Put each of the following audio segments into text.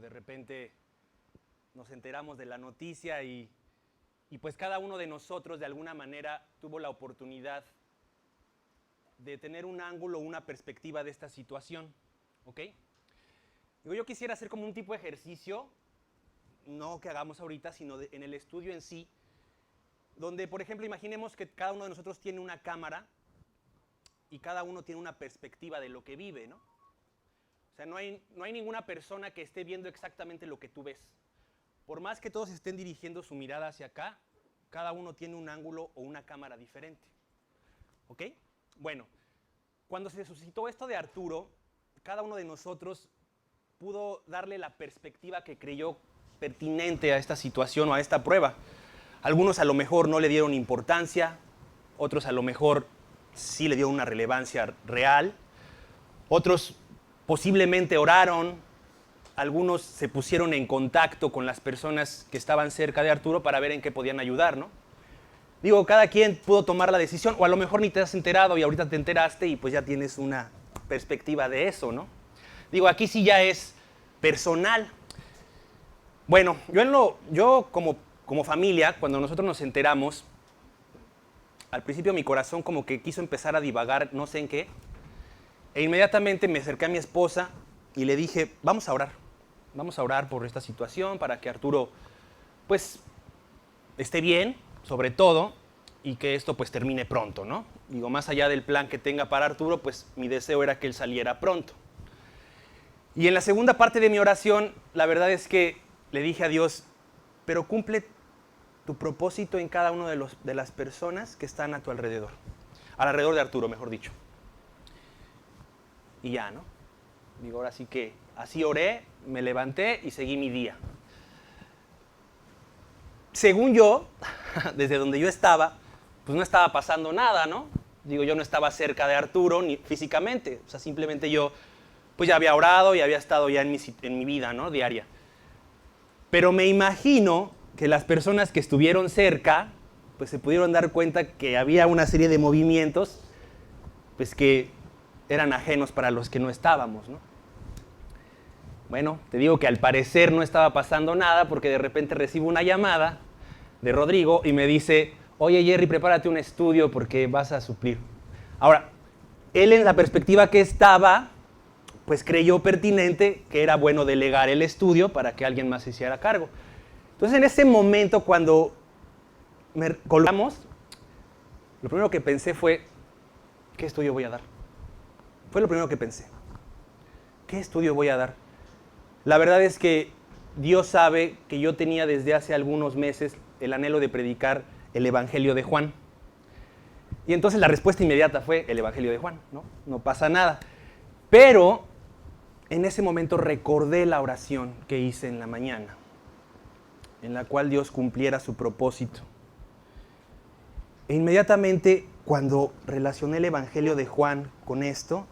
de repente nos enteramos de la noticia y pues cada uno de nosotros de alguna manera tuvo la oportunidad de tener un ángulo, una perspectiva de esta situación, ¿ok? Yo quisiera hacer como un tipo de ejercicio, no que hagamos ahorita, sino en el estudio en sí, donde, por ejemplo, imaginemos que cada uno de nosotros tiene una cámara y cada uno tiene una perspectiva de lo que vive, ¿no? O sea, no hay ninguna persona que esté viendo exactamente lo que tú ves. Por más que todos estén dirigiendo su mirada hacia acá, cada uno tiene un ángulo o una cámara diferente. ¿Ok? Bueno, cuando se suscitó esto de Arturo, cada uno de nosotros pudo darle la perspectiva que creyó pertinente a esta situación o a esta prueba. Algunos a lo mejor no le dieron importancia, otros a lo mejor sí le dieron una relevancia real, otros posiblemente oraron, algunos se pusieron en contacto con las personas que estaban cerca de Arturo para ver en qué podían ayudar, ¿no? Digo, cada quien pudo tomar la decisión, o a lo mejor ni te has enterado y ahorita te enteraste y pues ya tienes una perspectiva de eso, ¿no? Digo, aquí sí ya es personal. Bueno, yo como familia, cuando nosotros nos enteramos, al principio mi corazón como que quiso empezar a divagar, no sé en qué, e inmediatamente me acerqué a mi esposa y le dije, vamos a orar por esta situación para que Arturo, pues, esté bien, sobre todo, y que esto pues termine pronto, ¿no? Digo, más allá del plan que tenga para Arturo, pues mi deseo era que él saliera pronto. Y en la segunda parte de mi oración, la verdad es que le dije a Dios, pero cumple tu propósito en cada una de las personas que están a tu alrededor. Alrededor de Arturo, mejor dicho. Y ya, ¿no? Digo, ahora sí que así oré, me levanté y seguí mi día. Según yo, desde donde yo estaba, pues no estaba pasando nada, ¿no? Digo, yo no estaba cerca de Arturo ni físicamente, o sea, simplemente yo pues ya había orado y había estado ya en mi vida, ¿no? Diaria. Pero me imagino que las personas que estuvieron cerca, pues se pudieron dar cuenta que había una serie de movimientos, pues que eran ajenos para los que no estábamos, ¿no? Bueno, te digo que al parecer no estaba pasando nada porque de repente recibo una llamada de Rodrigo y me dice, oye Jerry, prepárate un estudio porque vas a suplir. Ahora, él en la perspectiva que estaba, pues creyó pertinente que era bueno delegar el estudio para que alguien más se hiciera cargo. Entonces en ese momento cuando me colgamos, lo primero que pensé fue, ¿qué estudio voy a dar? Fue lo primero que pensé. ¿Qué estudio voy a dar? La verdad es que Dios sabe que yo tenía desde hace algunos meses el anhelo de predicar el Evangelio de Juan. Y entonces la respuesta inmediata fue el Evangelio de Juan, ¿no? No pasa nada. Pero en ese momento recordé la oración que hice en la mañana, en la cual Dios cumpliera su propósito. E inmediatamente cuando relacioné el Evangelio de Juan con esto,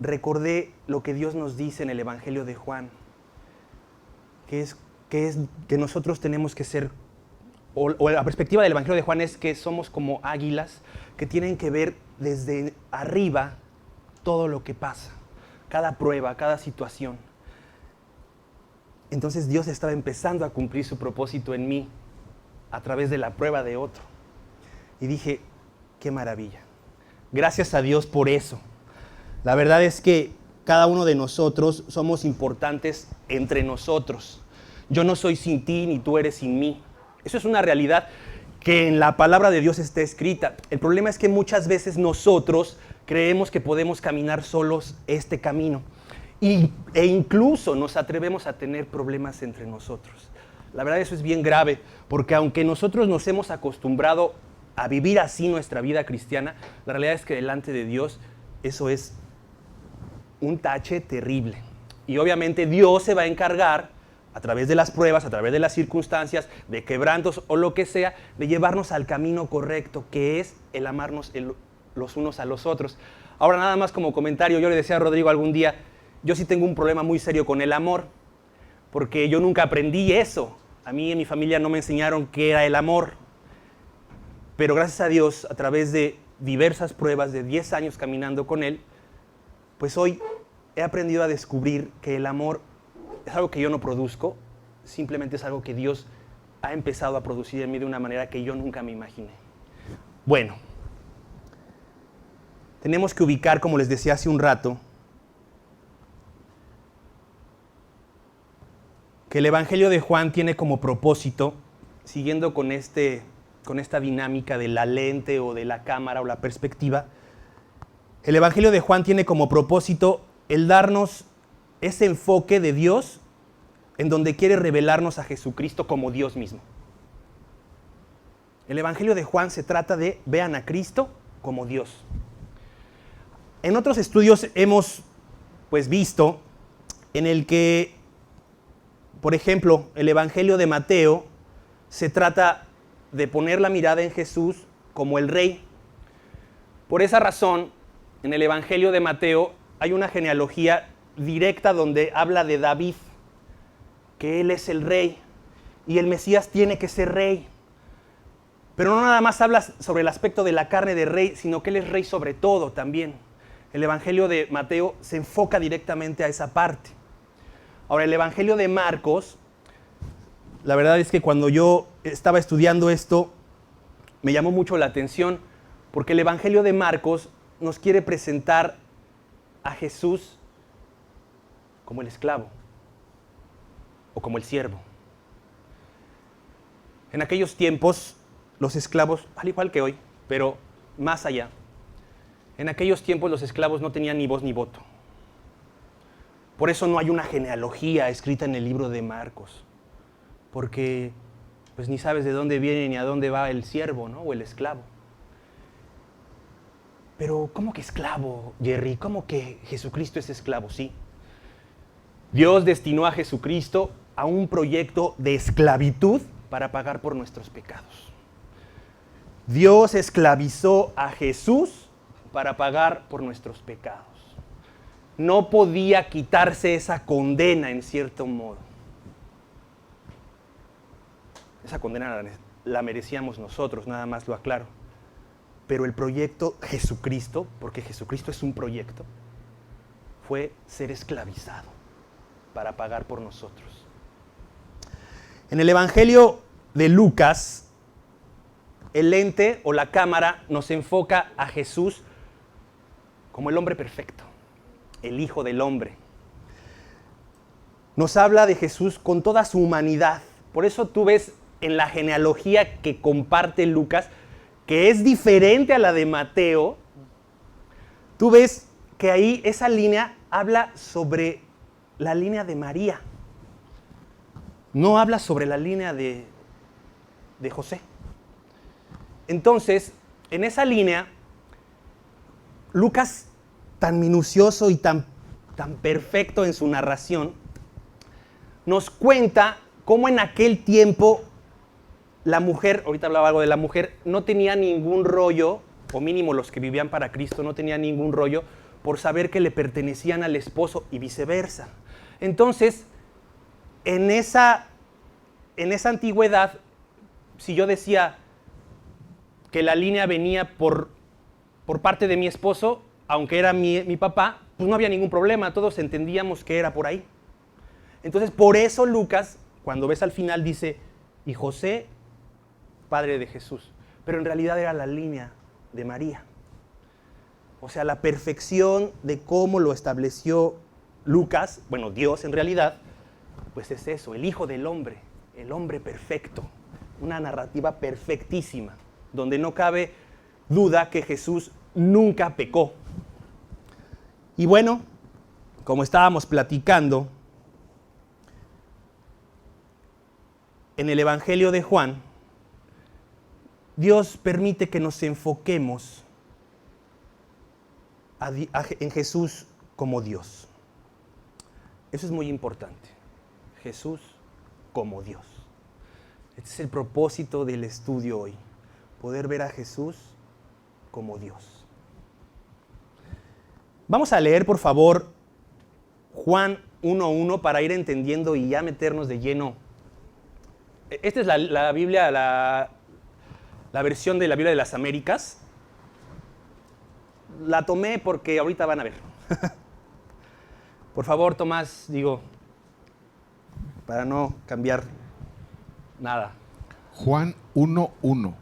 recordé lo que Dios nos dice en el Evangelio de Juan, que nosotros tenemos que ser, o la perspectiva del Evangelio de Juan es que somos como águilas que tienen que ver desde arriba todo lo que pasa, cada prueba, cada situación. Entonces Dios estaba empezando a cumplir su propósito en mí a través de la prueba de otro. Y dije, qué maravilla. Gracias a Dios por eso. La verdad es que cada uno de nosotros somos importantes entre nosotros. Yo no soy sin ti ni tú eres sin mí. Eso es una realidad que en la palabra de Dios está escrita. El problema es que muchas veces nosotros creemos que podemos caminar solos este camino e incluso nos atrevemos a tener problemas entre nosotros. La verdad eso es bien grave porque aunque nosotros nos hemos acostumbrado a vivir así nuestra vida cristiana, la realidad es que delante de Dios eso es un tache terrible. Y obviamente Dios se va a encargar, a través de las pruebas, a través de las circunstancias, de quebrantos o lo que sea, de llevarnos al camino correcto, que es el amarnos los unos a los otros. Ahora, nada más como comentario, yo le decía a Rodrigo algún día, yo sí tengo un problema muy serio con el amor, porque yo nunca aprendí eso. A mí en mi familia no me enseñaron qué era el amor. Pero gracias a Dios, a través de diversas pruebas de 10 años caminando con Él, pues hoy he aprendido a descubrir que el amor es algo que yo no produzco, simplemente es algo que Dios ha empezado a producir en mí de una manera que yo nunca me imaginé. Bueno, tenemos que ubicar, como les decía hace un rato, que el Evangelio de Juan tiene como propósito, siguiendo con esta dinámica de la lente o de la cámara o la perspectiva, el Evangelio de Juan tiene como propósito el darnos ese enfoque de Dios en donde quiere revelarnos a Jesucristo como Dios mismo. El Evangelio de Juan se trata de vean a Cristo como Dios. En otros estudios hemos visto en el que, por ejemplo, el Evangelio de Mateo se trata de poner la mirada en Jesús como el Rey. Por esa razón, en el Evangelio de Mateo hay una genealogía directa donde habla de David, que él es el rey y el Mesías tiene que ser rey. Pero no nada más habla sobre el aspecto de la carne de rey, sino que él es rey sobre todo también. El Evangelio de Mateo se enfoca directamente a esa parte. Ahora, el Evangelio de Marcos, la verdad es que cuando yo estaba estudiando esto, me llamó mucho la atención, porque el Evangelio de Marcos nos quiere presentar a Jesús como el esclavo o como el siervo. En aquellos tiempos, los esclavos, al igual que hoy, pero más allá, en aquellos tiempos los esclavos no tenían ni voz ni voto. Por eso no hay una genealogía escrita en el libro de Marcos, porque pues ni sabes de dónde viene ni a dónde va el siervo, ¿no? O el esclavo. Pero ¿cómo que esclavo, Jerry? ¿Cómo que Jesucristo es esclavo? Sí. Dios destinó a Jesucristo a un proyecto de esclavitud para pagar por nuestros pecados. Dios esclavizó a Jesús para pagar por nuestros pecados. No podía quitarse esa condena en cierto modo. Esa condena la merecíamos nosotros, nada más lo aclaro. Pero el proyecto Jesucristo, porque Jesucristo es un proyecto, fue ser esclavizado para pagar por nosotros. En el Evangelio de Lucas, el lente o la cámara nos enfoca a Jesús como el hombre perfecto, el Hijo del Hombre. Nos habla de Jesús con toda su humanidad. Por eso tú ves en la genealogía que comparte Lucas, que es diferente a la de Mateo, tú ves que ahí esa línea habla sobre la línea de María. No habla sobre la línea de José. Entonces, en esa línea, Lucas, tan minucioso y tan perfecto en su narración, nos cuenta cómo en aquel tiempo la mujer, ahorita hablaba algo de la mujer, no tenía ningún rollo, o mínimo los que vivían para Cristo no tenían ningún rollo por saber que le pertenecían al esposo y viceversa. Entonces, en esa antigüedad, si yo decía que la línea venía por parte de mi esposo, aunque era mi papá, pues no había ningún problema, todos entendíamos que era por ahí. Entonces, por eso Lucas, cuando ves al final, dice, y José, padre de Jesús. Pero en realidad era la línea de María. O sea, la perfección de cómo lo estableció Lucas, bueno, Dios en realidad, pues es eso, el Hijo del Hombre, el hombre perfecto. Una narrativa perfectísima, donde no cabe duda que Jesús nunca pecó. Y bueno, como estábamos platicando, en el Evangelio de Juan, Dios permite que nos enfoquemos en Jesús como Dios. Eso es muy importante. Jesús como Dios. Este es el propósito del estudio hoy. Poder ver a Jesús como Dios. Vamos a leer, por favor, Juan 1:1 para ir entendiendo y ya meternos de lleno. Esta es la Biblia, la versión de la Biblia de las Américas. La tomé porque ahorita van a ver. Por favor, Tomás, para no cambiar nada. Juan 1:1.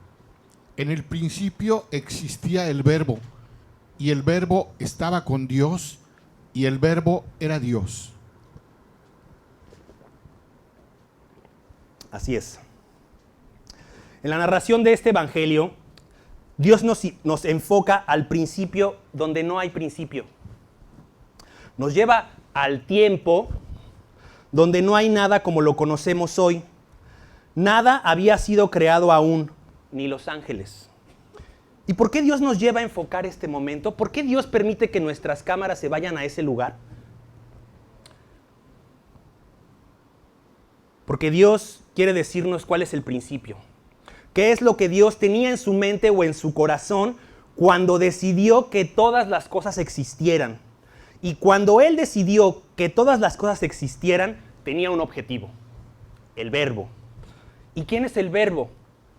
En el principio existía el Verbo, y el Verbo estaba con Dios, y el Verbo era Dios. Así es. En la narración de este evangelio, Dios nos enfoca al principio donde no hay principio. Nos lleva al tiempo donde no hay nada como lo conocemos hoy. Nada había sido creado aún, ni los ángeles. ¿Y por qué Dios nos lleva a enfocar este momento? ¿Por qué Dios permite que nuestras cámaras se vayan a ese lugar? Porque Dios quiere decirnos cuál es el principio. ¿Qué es lo que Dios tenía en su mente o en su corazón cuando decidió que todas las cosas existieran? Y cuando Él decidió que todas las cosas existieran, tenía un objetivo: el Verbo. ¿Y quién es el Verbo?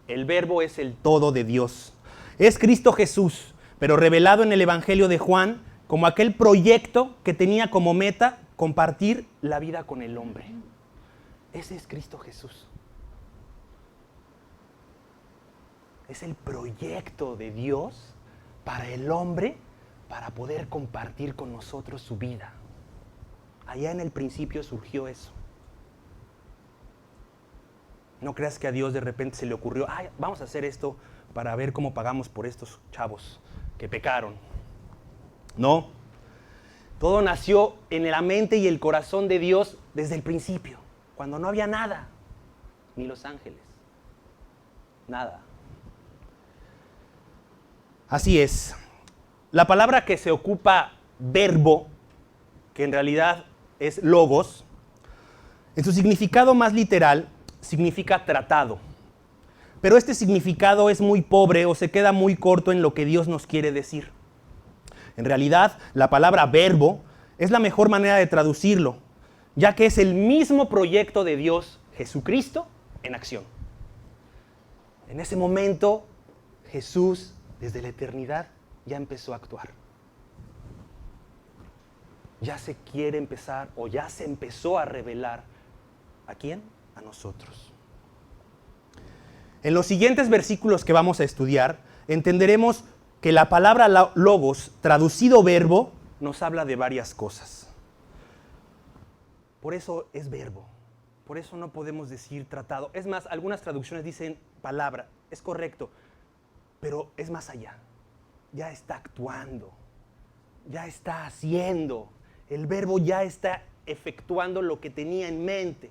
El Verbo es el todo de Dios. Es Cristo Jesús, pero revelado en el Evangelio de Juan como aquel proyecto que tenía como meta compartir la vida con el hombre. Ese es Cristo Jesús. Es el proyecto de Dios para el hombre, para poder compartir con nosotros su vida. Allá en el principio surgió eso. No creas que a Dios de repente se le ocurrió, vamos a hacer esto para ver cómo pagamos por estos chavos que pecaron. No. Todo nació en la mente y el corazón de Dios desde el principio, cuando no había nada, ni los ángeles. Nada. Así es. La palabra que se ocupa verbo, que en realidad es logos, en su significado más literal, significa tratado. Pero este significado es muy pobre o se queda muy corto en lo que Dios nos quiere decir. En realidad, la palabra verbo es la mejor manera de traducirlo, ya que es el mismo proyecto de Dios, Jesucristo, en acción. En ese momento, Jesús, desde la eternidad, ya empezó a actuar. Ya se quiere empezar o ya se empezó a revelar. ¿A quién? A nosotros. En los siguientes versículos que vamos a estudiar, entenderemos que la palabra logos, traducido verbo, nos habla de varias cosas. Por eso es verbo. Por eso no podemos decir tratado. Es más, algunas traducciones dicen palabra. Es correcto, pero es más allá. Ya está actuando. Ya está haciendo. El verbo ya está efectuando lo que tenía en mente.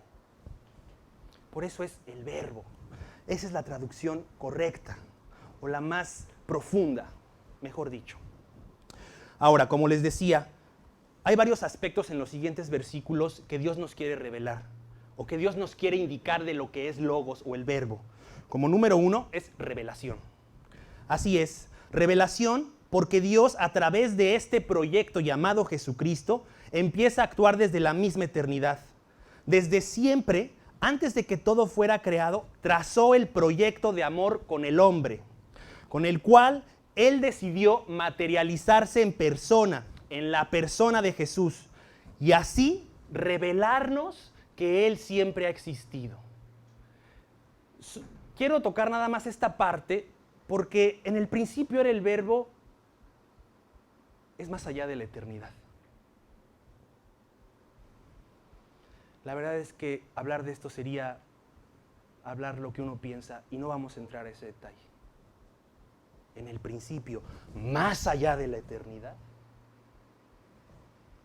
Por eso es el verbo. Esa es la traducción correcta, o la más profunda, mejor dicho. Ahora, como les decía, hay varios aspectos en los siguientes versículos que Dios nos quiere revelar, o que Dios nos quiere indicar de lo que es logos o el verbo. Como número 1 es revelación. Así es, revelación porque Dios a través de este proyecto llamado Jesucristo empieza a actuar desde la misma eternidad. Desde siempre, antes de que todo fuera creado, trazó el proyecto de amor con el hombre, con el cual Él decidió materializarse en persona, en la persona de Jesús, y así revelarnos que Él siempre ha existido. Quiero tocar nada más esta parte, porque en el principio era el verbo, es más allá de la eternidad. La verdad es que hablar de esto sería hablar lo que uno piensa y no vamos a entrar a ese detalle. En el principio, más allá de la eternidad,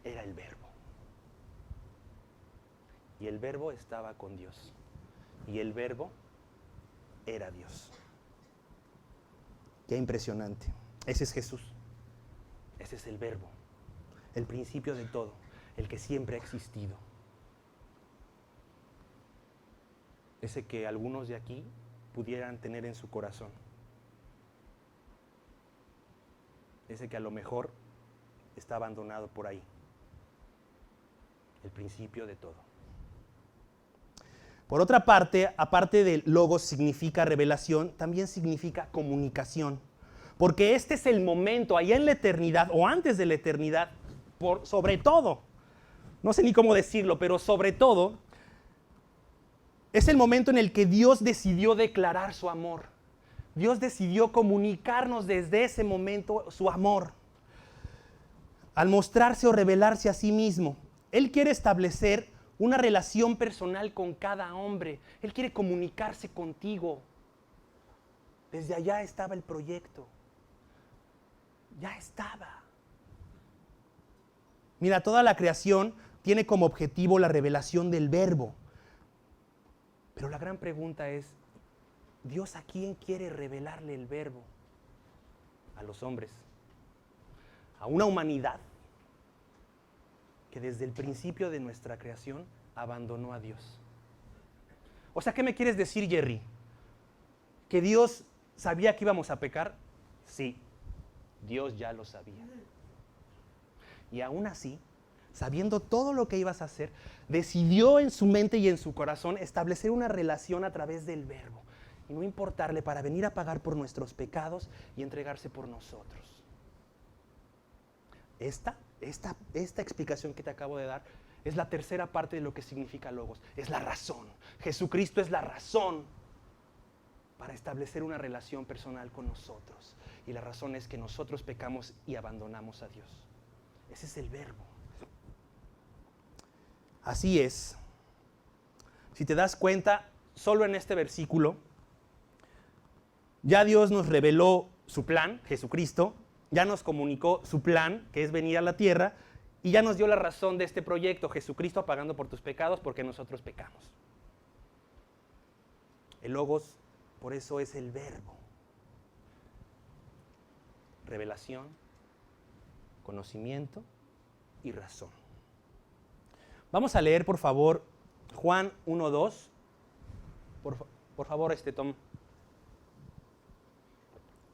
era el verbo. Y el verbo estaba con Dios. Y el verbo era Dios. Qué impresionante. Ese es Jesús. Ese es el verbo. El principio de todo. El que siempre ha existido. Ese que algunos de aquí pudieran tener en su corazón. Ese que a lo mejor está abandonado por ahí. El principio de todo. Por otra parte, aparte de logos significa revelación, también significa comunicación. Porque este es el momento, allá en la eternidad, o antes de la eternidad, sobre todo, no sé ni cómo decirlo, pero sobre todo, Es el momento en el que Dios decidió declarar su amor. Dios decidió comunicarnos desde ese momento su amor. Al mostrarse o revelarse a sí mismo, Él quiere establecer una relación personal con cada hombre. Él quiere comunicarse contigo. Desde allá estaba el proyecto. Ya estaba. Mira, toda la creación tiene como objetivo la revelación del Verbo. Pero la gran pregunta es, ¿Dios a quién quiere revelarle el Verbo? A los hombres. A una humanidad que desde el principio de nuestra creación abandonó a Dios. O sea, ¿qué me quieres decir, Jerry? ¿Que Dios sabía que íbamos a pecar? Sí, Dios ya lo sabía. Y aún así, sabiendo todo lo que ibas a hacer, decidió en su mente y en su corazón establecer una relación a través del Verbo. Y no importarle para venir a pagar por nuestros pecados y entregarse por nosotros. Esta explicación que te acabo de dar es la tercera parte de lo que significa Logos. Es la razón. Jesucristo es la razón para establecer una relación personal con nosotros. Y la razón es que nosotros pecamos y abandonamos a Dios. Ese es el Verbo. Así es. Si te das cuenta, solo en este versículo, ya Dios nos reveló su plan, Jesucristo, ya nos comunicó su plan, que es venir a la tierra, y ya nos dio la razón de este proyecto, Jesucristo pagando por tus pecados porque nosotros pecamos. El Logos, por eso es el Verbo. Revelación, conocimiento y razón. Vamos a leer, por favor, Juan 1:2. Por favor, Tom.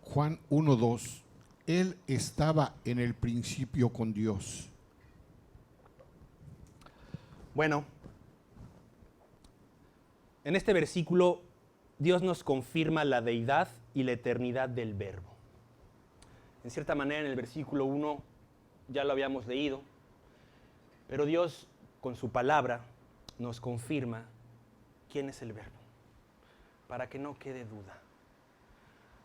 Juan 1:2. Él estaba en el principio con Dios. Bueno, en este versículo Dios nos confirma la deidad y la eternidad del Verbo. En cierta manera, en el versículo 1 ya lo habíamos leído, pero Dios con su palabra nos confirma quién es el Verbo, para que no quede duda,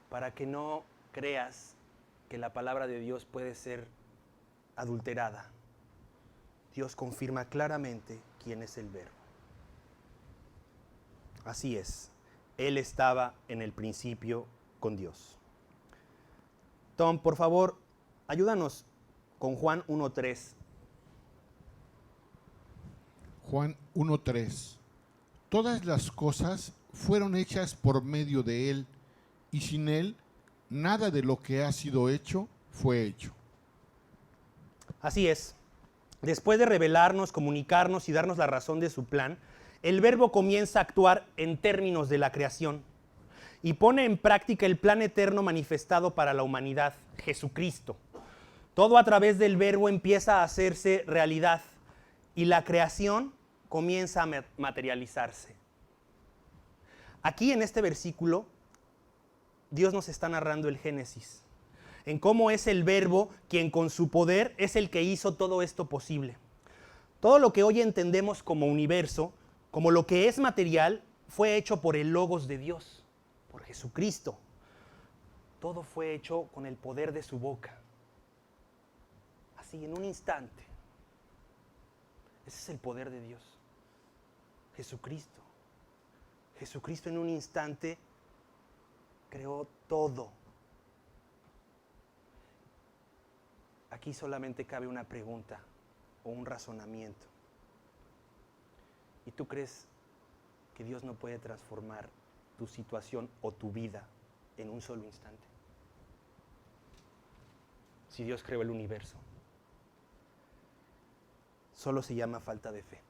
para que no creas que la palabra de Dios puede ser adulterada. Dios confirma claramente quién es el Verbo. Así es, Él estaba en el principio con Dios. Tom, por favor, ayúdanos con Juan 1:3. Juan 1:3. Todas las cosas fueron hechas por medio de Él, y sin Él, nada de lo que ha sido hecho fue hecho. Así es. Después de revelarnos, comunicarnos y darnos la razón de su plan, el Verbo comienza a actuar en términos de la creación y pone en práctica el plan eterno manifestado para la humanidad, Jesucristo. Todo a través del Verbo empieza a hacerse realidad y la creación comienza a materializarse. Aquí en este versículo, Dios nos está narrando el Génesis, en cómo es el Verbo quien con su poder es el que hizo todo esto posible. Todo lo que hoy entendemos como universo, como lo que es material, fue hecho por el Logos de Dios, por Jesucristo. Todo fue hecho con el poder de su boca. Así, en un instante. Ese es el poder de Dios. Jesucristo. Jesucristo en un instante creó todo. Aquí solamente cabe una pregunta o un razonamiento. ¿Y tú crees que Dios no puede transformar tu situación o tu vida en un solo instante? Si Dios creó el universo, solo se llama falta de fe.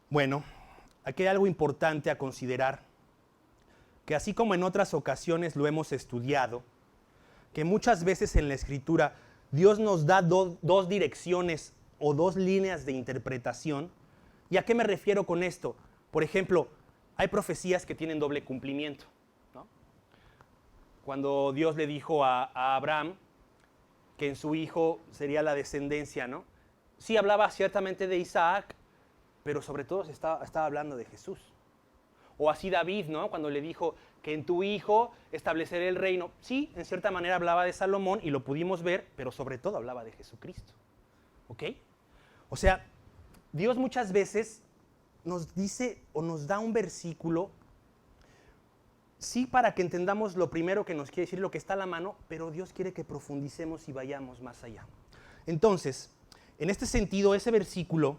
Bueno, aquí hay algo importante a considerar, que así como en otras ocasiones lo hemos estudiado, que muchas veces en la Escritura Dios nos da dos direcciones o dos líneas de interpretación. ¿Y a qué me refiero con esto? Por ejemplo, hay profecías que tienen doble cumplimiento, ¿no? Cuando Dios le dijo a Abraham que en su hijo sería la descendencia, ¿no? Sí hablaba ciertamente de Isaac, pero sobre todo estaba hablando de Jesús. O así David, ¿no? Cuando le dijo que en tu hijo estableceré el reino. Sí, en cierta manera hablaba de Salomón y lo pudimos ver, pero sobre todo hablaba de Jesucristo. ¿Ok? O sea, Dios muchas veces nos dice o nos da un versículo, sí, para que entendamos lo primero que nos quiere decir, lo que está a la mano, pero Dios quiere que profundicemos y vayamos más allá. Entonces, en este sentido, ese versículo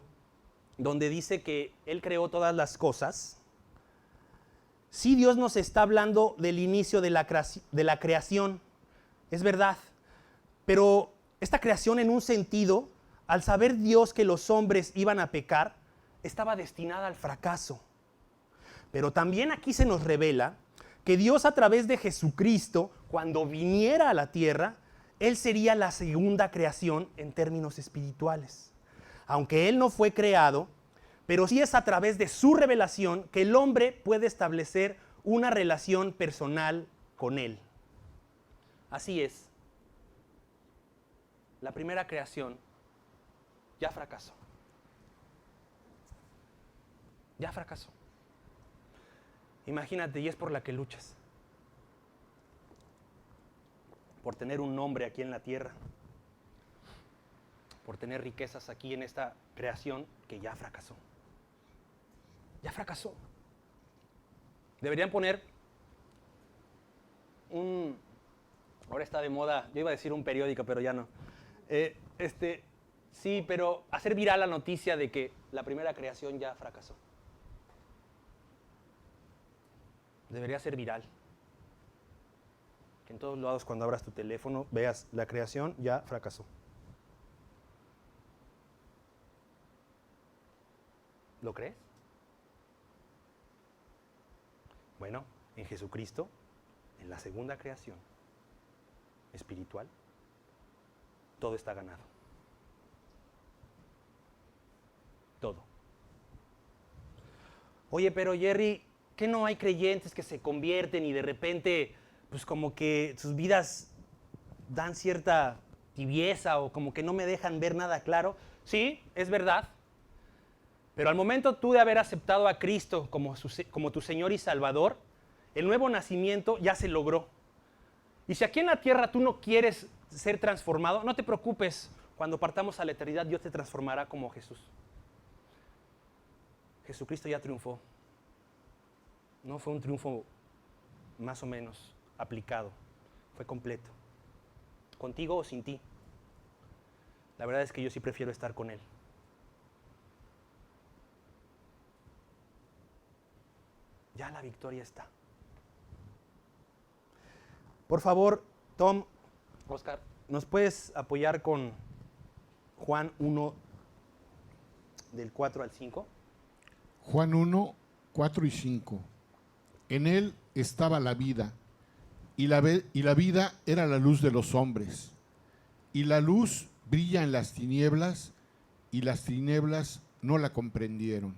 donde dice que Él creó todas las cosas, sí, Dios nos está hablando del inicio de la creación, es verdad, pero esta creación en un sentido, al saber Dios que los hombres iban a pecar, estaba destinada al fracaso. Pero también aquí se nos revela que Dios a través de Jesucristo, cuando viniera a la tierra, Él sería la segunda creación en términos espirituales. Aunque Él no fue creado, pero sí es a través de su revelación que el hombre puede establecer una relación personal con Él. Así es. La primera creación ya fracasó. Ya fracasó. Imagínate, y es por la que luchas. Por tener un nombre aquí en la tierra. Por tener riquezas aquí en esta creación que ya fracasó. Ya fracasó. Deberían poner ahora está de moda, yo iba a decir un periódico, pero ya no. Sí, pero hacer viral la noticia de que la primera creación ya fracasó. Debería ser viral. Que en todos lados cuando abras tu teléfono veas la creación ya fracasó. ¿Lo crees? Bueno, en Jesucristo, en la segunda creación espiritual, todo está ganado. Todo. Oye, pero Jerry, ¿qué no hay creyentes que se convierten y de repente, pues como que sus vidas dan cierta tibieza o como que no me dejan ver nada claro? Sí, es verdad. Pero al momento tú de haber aceptado a Cristo como tu Señor y Salvador, el nuevo nacimiento ya se logró. Y si aquí en la tierra tú no quieres ser transformado, no te preocupes. Cuando partamos a la eternidad, Dios te transformará como Jesús. Jesucristo ya triunfó. No fue un triunfo más o menos aplicado. Fue completo. Contigo o sin ti. La verdad es que yo sí prefiero estar con Él. Ya la victoria está. Por favor, Tom, Oscar, ¿nos puedes apoyar con Juan 1, del 4 al 5? Juan 1, 4 y 5. En él estaba la vida, y la vida era la luz de los hombres. Y la luz brilla en las tinieblas, y las tinieblas no la comprendieron.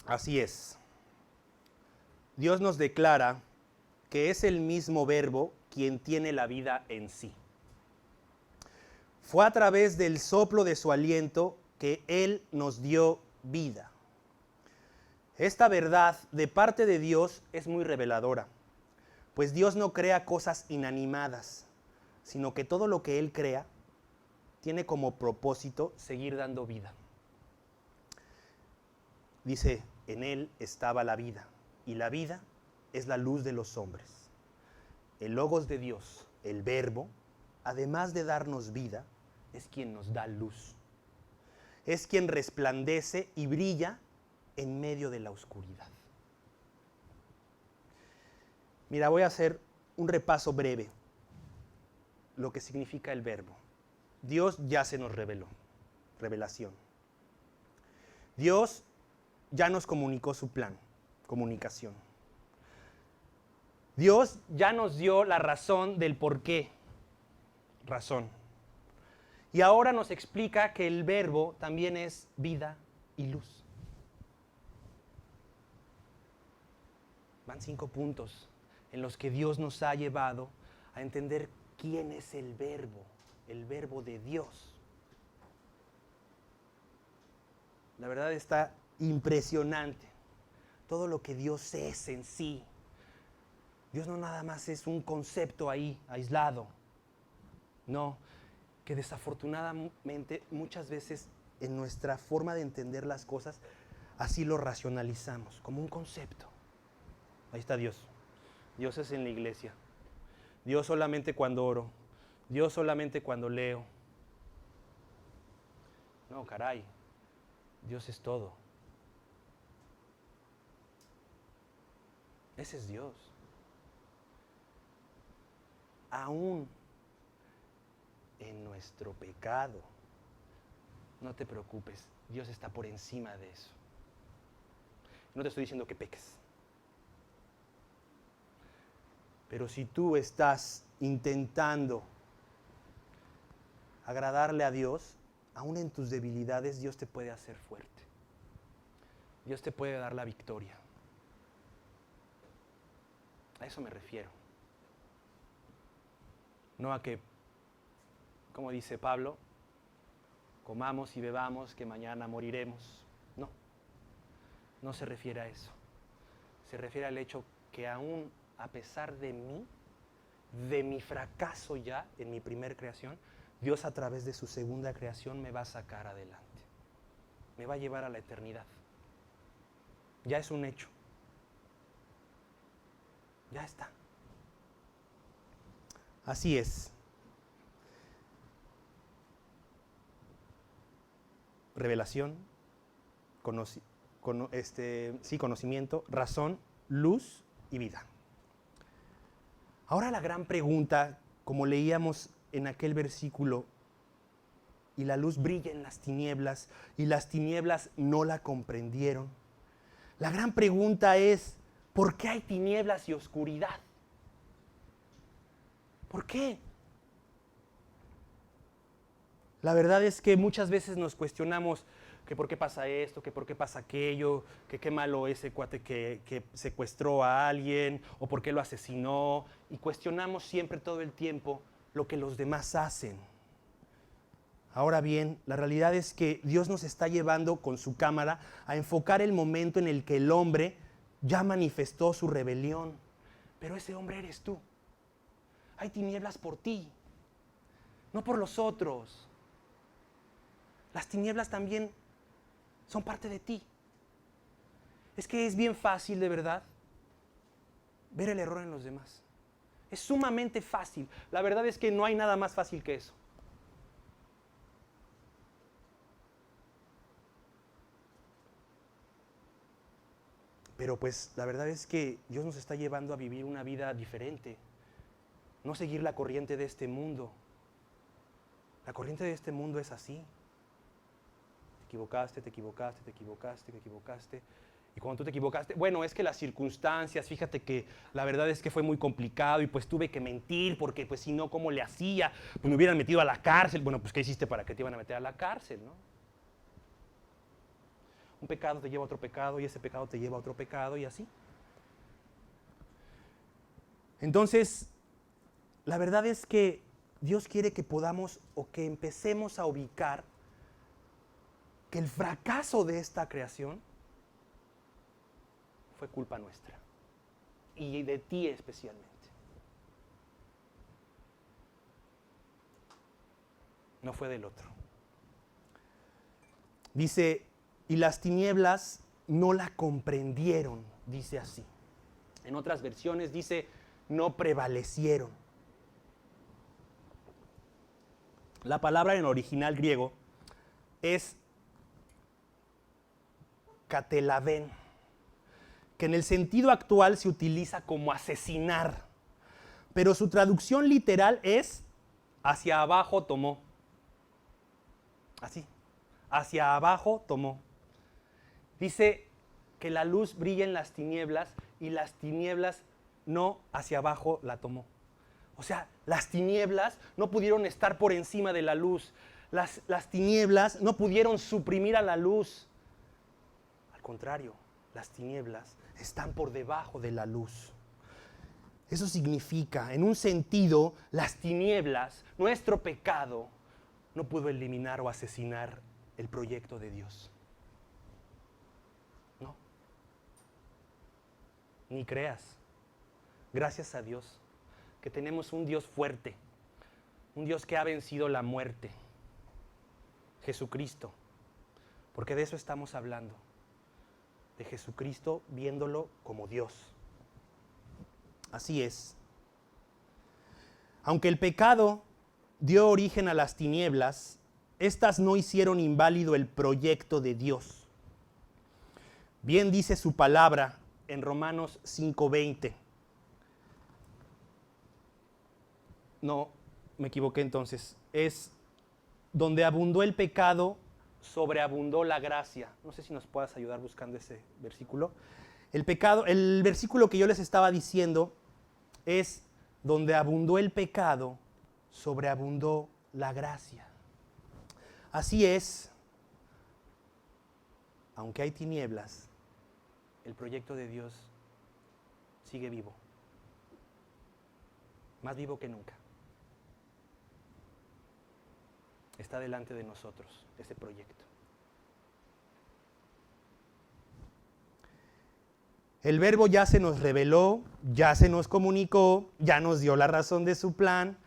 Así es. Dios nos declara que es el mismo Verbo quien tiene la vida en sí. Fue a través del soplo de su aliento que Él nos dio vida. Esta verdad de parte de Dios es muy reveladora, pues Dios no crea cosas inanimadas, sino que todo lo que Él crea tiene como propósito seguir dando vida. Dice, en Él estaba la vida, y la vida es la luz de los hombres. El Logos de Dios, el Verbo, además de darnos vida, es quien nos da luz. Es quien resplandece y brilla en medio de la oscuridad. Mira, voy a hacer un repaso breve. Lo que significa el Verbo. Dios ya se nos reveló. Revelación. Dios ya nos comunicó su plan. Comunicación. Dios ya nos dio la razón del por qué. Razón. Y ahora nos explica que el Verbo también es vida y luz. Van 5 puntos en los que Dios nos ha llevado a entender quién es el Verbo de Dios. La verdad está impresionante. Todo lo que Dios es en sí. Dios no nada más es un concepto ahí, aislado. No, que desafortunadamente muchas veces en nuestra forma de entender las cosas, así lo racionalizamos, como un concepto. Ahí está Dios. Dios es en la iglesia. Dios solamente cuando oro. Dios solamente cuando leo. No, caray. Dios es todo. Ese es Dios. Aún en nuestro pecado, no te preocupes, Dios está por encima de eso. No te estoy diciendo que peques. Pero si tú estás intentando agradarle a Dios, aún en tus debilidades, Dios te puede hacer fuerte. Dios te puede dar la victoria. A eso me refiero. No a que, como dice Pablo, comamos y bebamos, que mañana moriremos. No, no se refiere a eso. Se refiere al hecho que aún a pesar de mí, de mi fracaso ya en mi primer creación, Dios a través de su segunda creación me va a sacar adelante. Me va a llevar a la eternidad. Ya es un hecho. Ya está. Así es. Revelación, conocimiento, razón, luz y vida. Ahora la gran pregunta, como leíamos en aquel versículo, y la luz brilla en las tinieblas, y las tinieblas no la comprendieron. La gran pregunta es, ¿por qué hay tinieblas y oscuridad? ¿Por qué? La verdad es que muchas veces nos cuestionamos que por qué pasa esto, que por qué pasa aquello, que qué malo ese cuate que secuestró a alguien, o por qué lo asesinó, y cuestionamos siempre todo el tiempo lo que los demás hacen. Ahora bien, la realidad es que Dios nos está llevando con su cámara a enfocar el momento en el que el hombre ya manifestó su rebelión. Pero ese hombre eres tú. Hay tinieblas por ti, no por los otros. Las tinieblas también son parte de ti. Es que es bien fácil, de verdad, ver el error en los demás. Es sumamente fácil. La verdad es que no hay nada más fácil que eso. Pero pues la verdad es que Dios nos está llevando a vivir una vida diferente. No seguir la corriente de este mundo. La corriente de este mundo es así. Te equivocaste, te equivocaste, te equivocaste, te equivocaste. Y cuando tú te equivocaste, bueno, es que las circunstancias, fíjate que la verdad es que fue muy complicado y pues tuve que mentir porque pues si no, ¿cómo le hacía? Pues me hubieran metido a la cárcel. Bueno, pues ¿qué hiciste para que te iban a meter a la cárcel, no? Un pecado te lleva a otro pecado y ese pecado te lleva a otro pecado y así. Entonces, la verdad es que Dios quiere que podamos o que empecemos a ubicar que el fracaso de esta creación fue culpa nuestra y de ti especialmente. No fue del otro. Dice, y las tinieblas no la comprendieron, dice así. En otras versiones dice, no prevalecieron. La palabra en original griego es katelaben, que en el sentido actual se utiliza como asesinar, pero su traducción literal es hacia abajo tomó. Así, hacia abajo tomó. Dice que la luz brilla en las tinieblas y las tinieblas no hacia abajo la tomó. O sea, las tinieblas no pudieron estar por encima de la luz. Las tinieblas no pudieron suprimir a la luz. Al contrario, las tinieblas están por debajo de la luz. Eso significa, en un sentido, las tinieblas, nuestro pecado, no pudo eliminar o asesinar el proyecto de Dios. ni creas. Gracias a Dios que tenemos un Dios fuerte, un Dios que ha vencido la muerte, Jesucristo, porque de eso estamos hablando, de Jesucristo viéndolo como Dios. Así es. Aunque el pecado dio origen a las tinieblas, estas no hicieron inválido el proyecto de Dios. Bien dice su palabra en Romanos 5:20. No, me equivoqué entonces. Es donde abundó el pecado, sobreabundó la gracia. No sé si nos puedas ayudar buscando ese versículo. El versículo que yo les estaba diciendo es donde abundó el pecado, sobreabundó la gracia. Así es, aunque hay tinieblas, el proyecto de Dios sigue vivo, más vivo que nunca. Está delante de nosotros ese proyecto. El Verbo ya se nos reveló, ya se nos comunicó, ya nos dio la razón de su plan.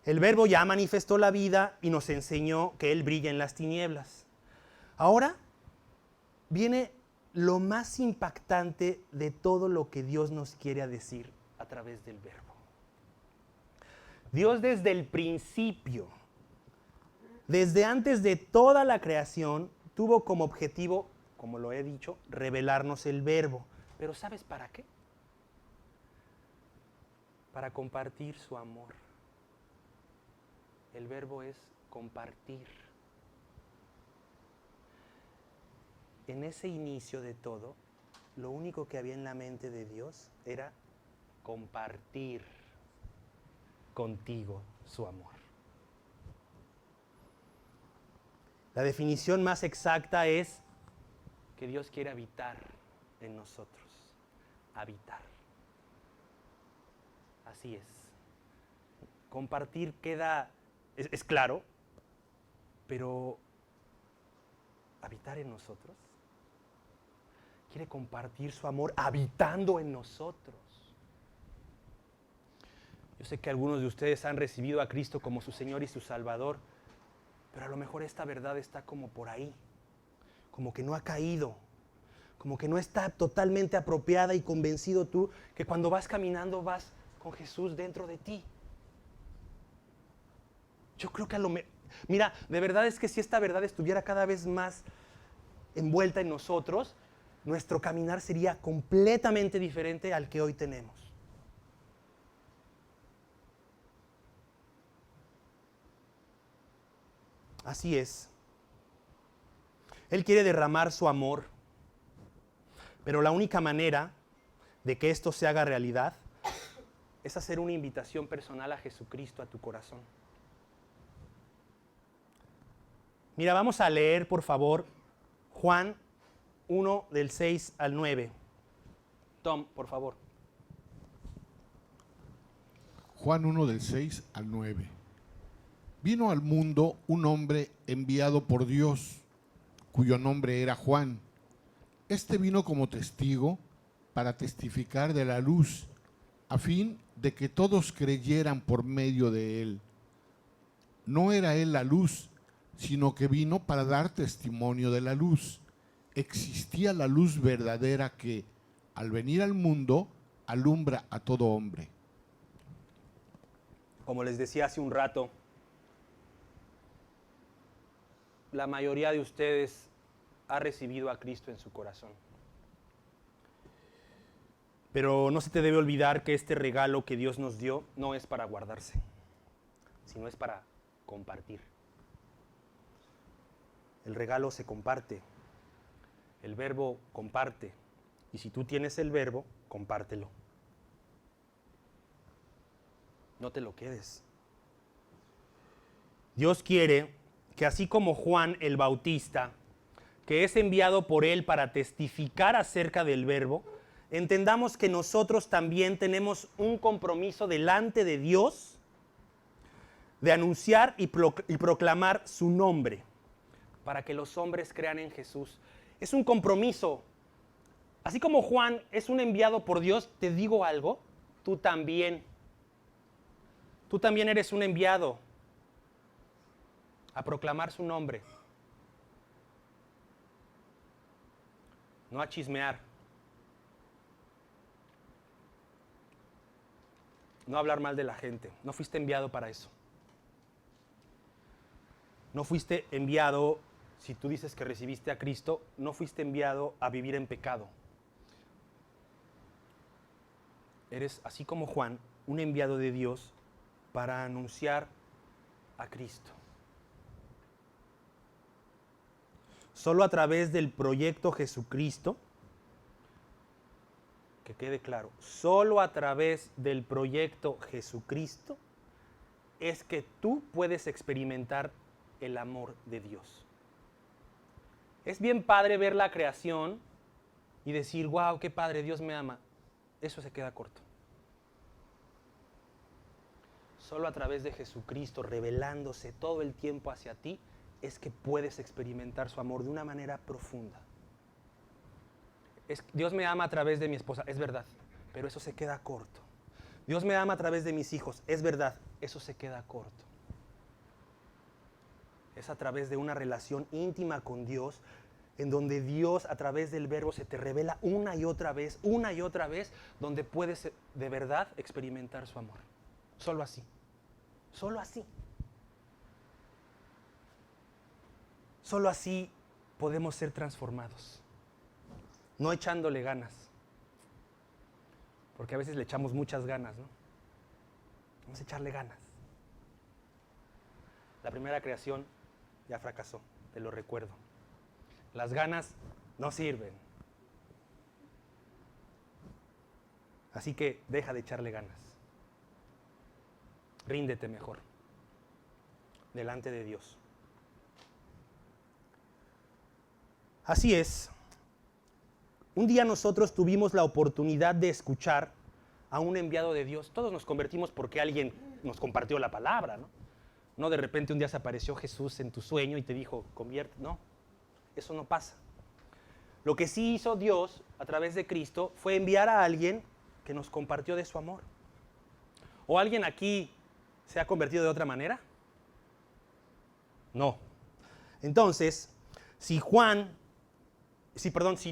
El Verbo ya manifestó la vida y nos enseñó que Él brilla en las tinieblas. Ahora viene lo más impactante de todo lo que Dios nos quiere decir a través del Verbo. Dios desde el principio, desde antes de toda la creación, tuvo como objetivo, como lo he dicho, revelarnos el Verbo. Pero ¿sabes para qué? Para compartir su amor. El Verbo es compartir. En ese inicio de todo, lo único que había en la mente de Dios era compartir contigo su amor. La definición más exacta es que Dios quiere habitar en nosotros. Habitar. Así es. Compartir es claro, pero habitar en nosotros. Quiere compartir su amor habitando en nosotros. Yo sé que algunos de ustedes han recibido a Cristo como su Señor y su Salvador, pero a lo mejor esta verdad está como por ahí, como que no ha caído, como que no está totalmente apropiada y convencido tú que cuando vas caminando vas con Jesús dentro de ti. Yo creo que mira, de verdad es que si esta verdad estuviera cada vez más envuelta en nosotros, nuestro caminar sería completamente diferente al que hoy tenemos. Así es. Él quiere derramar su amor, pero la única manera de que esto se haga realidad es hacer una invitación personal a Jesucristo a tu corazón. Mira, vamos a leer, por favor, Juan 1, del 6 al 9. Tom, por favor. Juan 1, del 6 al 9. Vino al mundo un hombre enviado por Dios, cuyo nombre era Juan. Este vino como testigo para testificar de la luz, a fin de que todos creyeran por medio de él. No era él la luz, sino que vino para dar testimonio de la luz. Existía la luz verdadera que, al venir al mundo, alumbra a todo hombre. Como les decía hace un rato, la mayoría de ustedes ha recibido a Cristo en su corazón. Pero no se te debe olvidar que este regalo que Dios nos dio no es para guardarse, sino es para compartir. El regalo se comparte. El Verbo comparte. Y si tú tienes el Verbo, compártelo. No te lo quedes. Dios quiere que así como Juan el Bautista, que es enviado por él para testificar acerca del Verbo, entendamos que nosotros también tenemos un compromiso delante de Dios de anunciar y proclamar su nombre para que los hombres crean en Jesús. Es un compromiso Así como Juan es un enviado por Dios, te digo algo, tú también. Tú también eres un enviado a proclamar su nombre. No a chismear. No a hablar mal de la gente. No fuiste enviado para eso. No fuiste enviado, si tú dices que recibiste a Cristo, no fuiste enviado a vivir en pecado. Eres, así como Juan, un enviado de Dios para anunciar a Cristo. Solo a través del proyecto Jesucristo, que quede claro, solo a través del proyecto Jesucristo es que tú puedes experimentar el amor de Dios. Es bien padre ver la creación y decir, wow, qué padre, Dios me ama. Eso se queda corto. Solo a través de Jesucristo revelándose todo el tiempo hacia ti es que puedes experimentar su amor de una manera profunda. Dios me ama a través de mi esposa, es verdad, pero eso se queda corto. Dios me ama a través de mis hijos, es verdad, eso se queda corto. Es a través de una relación íntima con Dios, en donde Dios a través del verbo se te revela una y otra vez, donde puedes de verdad experimentar su amor. Solo así. Solo así. Solo así podemos ser transformados. No echándole ganas. Porque a veces le echamos muchas ganas, ¿no? Vamos a echarle ganas. La primera creación ya fracasó, te lo recuerdo. Las ganas no sirven. Así que deja de echarle ganas. Ríndete mejor delante de Dios. Así es. Un día nosotros tuvimos la oportunidad de escuchar a un enviado de Dios. Todos nos convertimos porque alguien nos compartió la palabra, ¿no? No de repente un día se apareció Jesús en tu sueño y te dijo, convierte. No, eso no pasa. Lo que sí hizo Dios a través de Cristo fue enviar a alguien que nos compartió de su amor. ¿O alguien aquí se ha convertido de otra manera? No. Entonces, si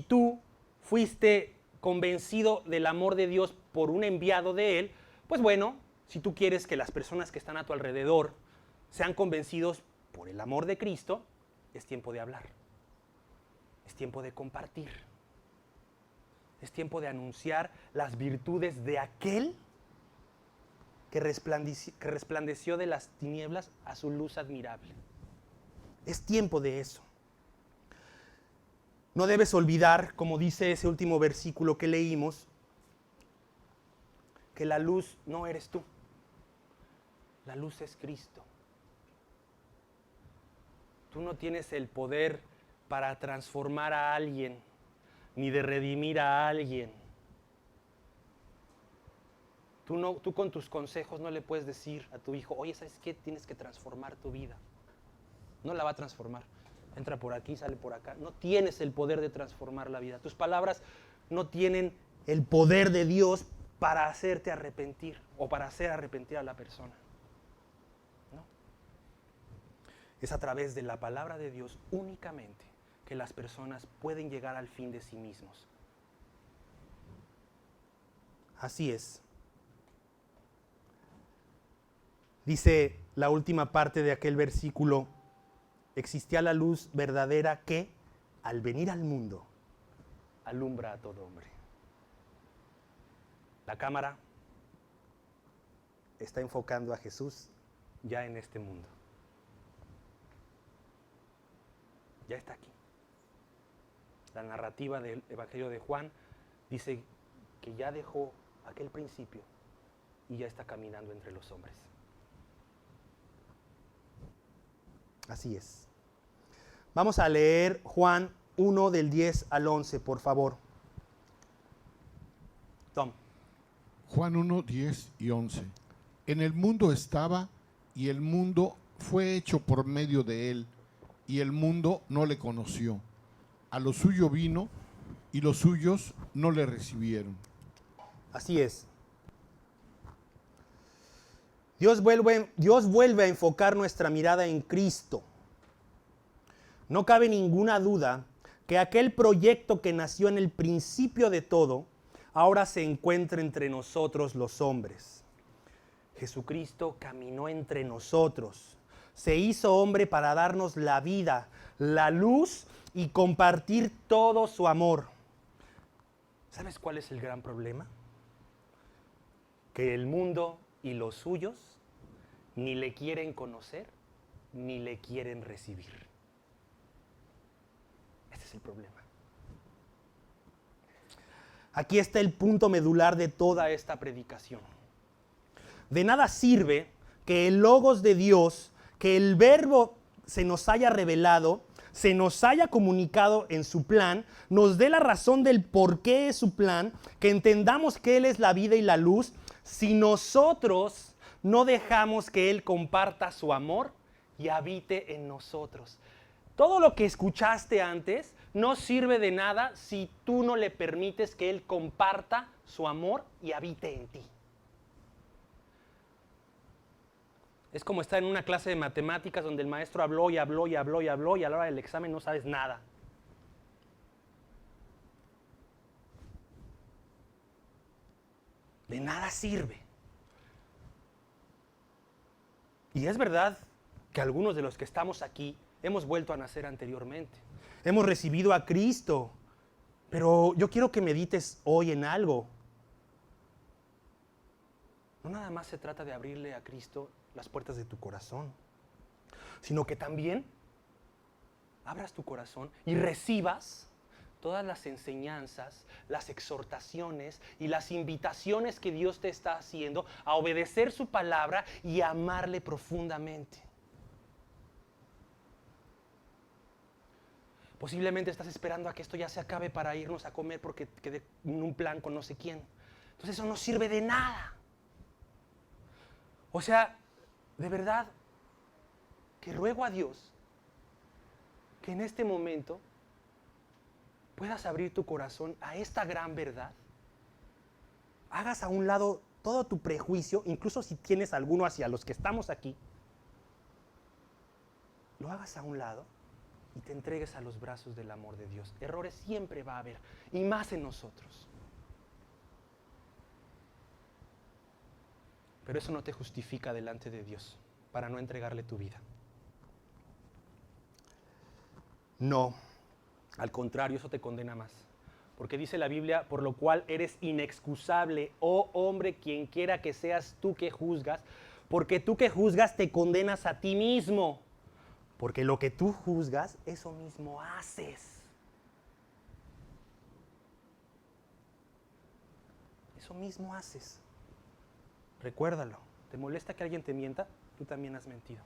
tú fuiste convencido del amor de Dios por un enviado de Él, pues bueno, si tú quieres que las personas que están a tu alrededor sean convencidos por el amor de Cristo, es tiempo de hablar. Es tiempo de compartir. Es tiempo de anunciar las virtudes de aquel que resplandeció de las tinieblas a su luz admirable. Es tiempo de eso. No debes olvidar, como dice ese último versículo que leímos, que la luz no eres tú. La luz es Cristo. Tú no tienes el poder para transformar a alguien, ni de redimir a alguien. Tú con tus consejos no le puedes decir a tu hijo, oye, ¿sabes qué? Tienes que transformar tu vida. No la va a transformar. Entra por aquí, sale por acá. No tienes el poder de transformar la vida. Tus palabras no tienen el poder de Dios para hacerte arrepentir o para hacer arrepentir a la persona. ¿No? Es a través de la palabra de Dios únicamente que las personas pueden llegar al fin de sí mismos. Así es. Dice la última parte de aquel versículo, existía la luz verdadera que, al venir al mundo, alumbra a todo hombre. La cámara está enfocando a Jesús ya en este mundo. Ya está aquí. La narrativa del Evangelio de Juan dice que ya dejó aquel principio y ya está caminando entre los hombres. Así es. Vamos a leer Juan 1 del 10 al 11, por favor. Tom. Juan 1, 10 y 11. En el mundo estaba, y el mundo fue hecho por medio de él, y el mundo no le conoció. A lo suyo vino, y los suyos no le recibieron. Así es. Dios vuelve a enfocar nuestra mirada en Cristo. No cabe ninguna duda que aquel proyecto que nació en el principio de todo, ahora se encuentra entre nosotros los hombres. Jesucristo caminó entre nosotros. Se hizo hombre para darnos la vida, la luz y compartir todo su amor. ¿Sabes cuál es el gran problema? Que el mundo y los suyos ni le quieren conocer, ni le quieren recibir. Ese es el problema. Aquí está el punto medular de toda esta predicación. De nada sirve que el Logos de Dios, que el Verbo se nos haya revelado, se nos haya comunicado en su plan, nos dé la razón del por qué es su plan, que entendamos que Él es la vida y la luz, si nosotros no dejamos que Él comparta su amor y habite en nosotros. Todo lo que escuchaste antes no sirve de nada si tú no le permites que Él comparta su amor y habite en ti. Es como estar en una clase de matemáticas donde el maestro habló y habló y habló y habló y a la hora del examen no sabes nada. De nada sirve. Y es verdad que algunos de los que estamos aquí hemos vuelto a nacer anteriormente. Hemos recibido a Cristo. Pero yo quiero que medites hoy en algo. No nada más se trata de abrirle a Cristo las puertas de tu corazón, sino que también abras tu corazón y recibas todas las enseñanzas, las exhortaciones y las invitaciones que Dios te está haciendo a obedecer su palabra y a amarle profundamente. Posiblemente estás esperando a que esto ya se acabe para irnos a comer porque quedé en un plan con no sé quién. Entonces eso no sirve de nada. O sea, de verdad, que ruego a Dios que en este momento puedas abrir tu corazón a esta gran verdad. Hagas a un lado todo tu prejuicio, incluso si tienes alguno hacia los que estamos aquí. Lo hagas a un lado y te entregues a los brazos del amor de Dios. Errores siempre va a haber, y más en nosotros. Pero eso no te justifica delante de Dios para no entregarle tu vida. No, al contrario, eso te condena más. Porque dice la Biblia, por lo cual eres inexcusable, oh hombre, quien quiera que seas tú que juzgas, porque tú que juzgas te condenas a ti mismo. Porque lo que tú juzgas, eso mismo haces. Eso mismo haces. Recuérdalo. ¿Te molesta que alguien te mienta? Tú también has mentido.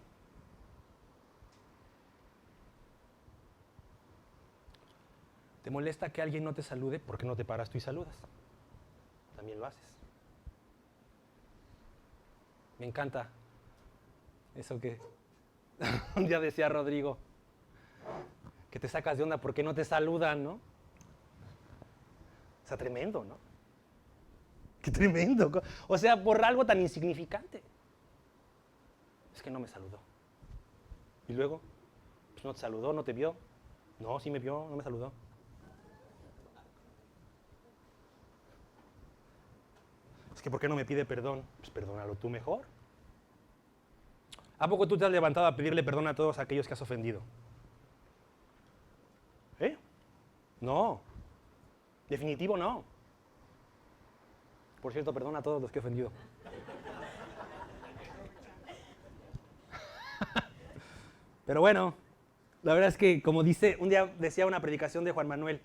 ¿Te molesta que alguien no te salude? ¿Por qué no te paras tú y saludas? También lo haces. Me encanta eso que un día decía Rodrigo, que te sacas de onda porque no te saludan, ¿no? O sea, tremendo, ¿no? Qué tremendo. O sea, por algo tan insignificante. Es que no me saludó. Y luego, pues no te saludó, no te vio. No, sí me vio, no me saludó. Es que ¿por qué no me pide perdón? Pues perdónalo tú mejor. ¿A poco tú te has levantado a pedirle perdón a todos aquellos que has ofendido? ¿Eh? No. Definitivo no. Por cierto, perdona a todos los que he ofendido. Pero bueno, la verdad es que como un día decía una predicación de Juan Manuel,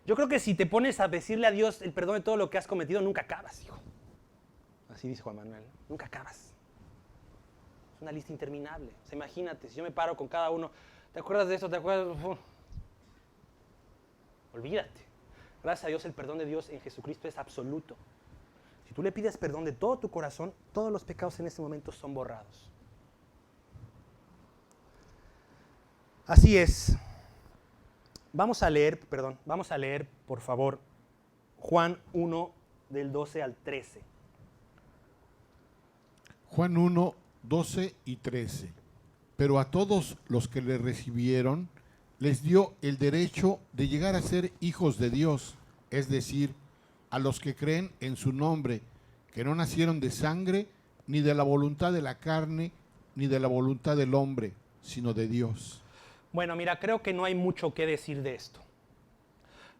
yo creo que si te pones a decirle a Dios el perdón de todo lo que has cometido, nunca acabas, hijo. Así dice Juan Manuel, nunca acabas. Es una lista interminable. O sea, imagínate, si yo me paro con cada uno, ¿te acuerdas de eso? ¿Te acuerdas? Olvídate. Gracias a Dios, el perdón de Dios en Jesucristo es absoluto. Si tú le pides perdón de todo tu corazón, todos los pecados en este momento son borrados. Así es. vamos a leer, por favor, Juan 1, del 12 al 13. Juan 1, 12 y 13. Pero a todos los que le recibieron, les dio el derecho de llegar a ser hijos de Dios, es decir, a los que creen en su nombre, que no nacieron de sangre, ni de la voluntad de la carne, ni de la voluntad del hombre, sino de Dios. Bueno, mira, creo que no hay mucho que decir de esto.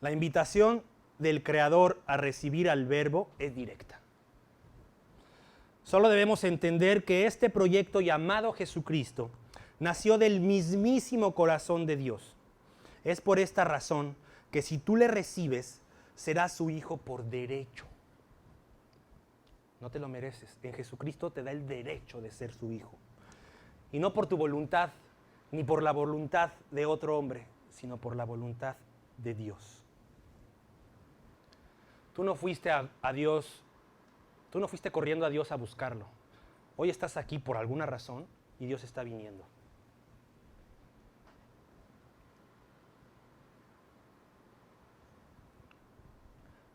La invitación del Creador a recibir al Verbo es directa. Solo debemos entender que este proyecto llamado Jesucristo nació del mismísimo corazón de Dios. Es por esta razón que si tú le recibes, serás su hijo por derecho. No te lo mereces. En Jesucristo te da el derecho de ser su hijo. Y no por tu voluntad, ni por la voluntad de otro hombre, sino por la voluntad de Dios. Tú no fuiste a Dios, tú no fuiste corriendo a Dios a buscarlo. Hoy estás aquí por alguna razón y Dios está viniendo.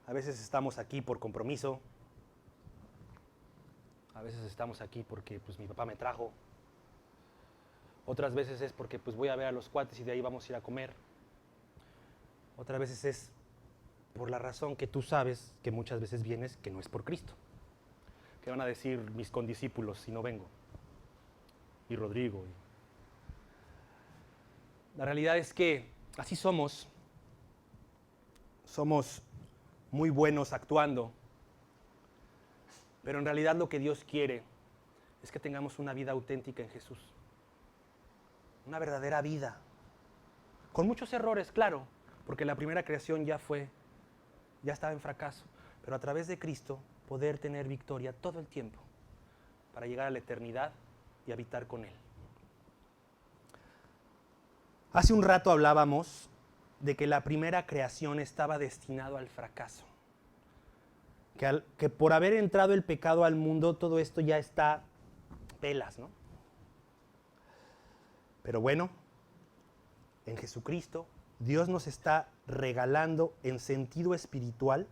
A veces estamos aquí por compromiso. A veces estamos aquí porque pues, mi papá me trajo. Otras veces es porque pues, voy a ver a los cuates y de ahí vamos a ir a comer. Otras veces es por la razón que tú sabes que muchas veces vienes que no es por Cristo. ¿Qué van a decir mis condiscípulos si no vengo? Y Rodrigo. La realidad es que así somos. Somos muy buenos actuando. Pero en realidad lo que Dios quiere es que tengamos una vida auténtica en Jesús. Una verdadera vida. Con muchos errores, claro, porque la primera creación ya estaba en fracaso. Pero a través de Cristo poder tener victoria todo el tiempo para llegar a la eternidad y habitar con Él. Hace un rato hablábamos de que la primera creación estaba destinado al fracaso. Que por haber entrado el pecado al mundo, todo esto ya está pelas, ¿no? Pero bueno, en Jesucristo, Dios nos está regalando en sentido espiritual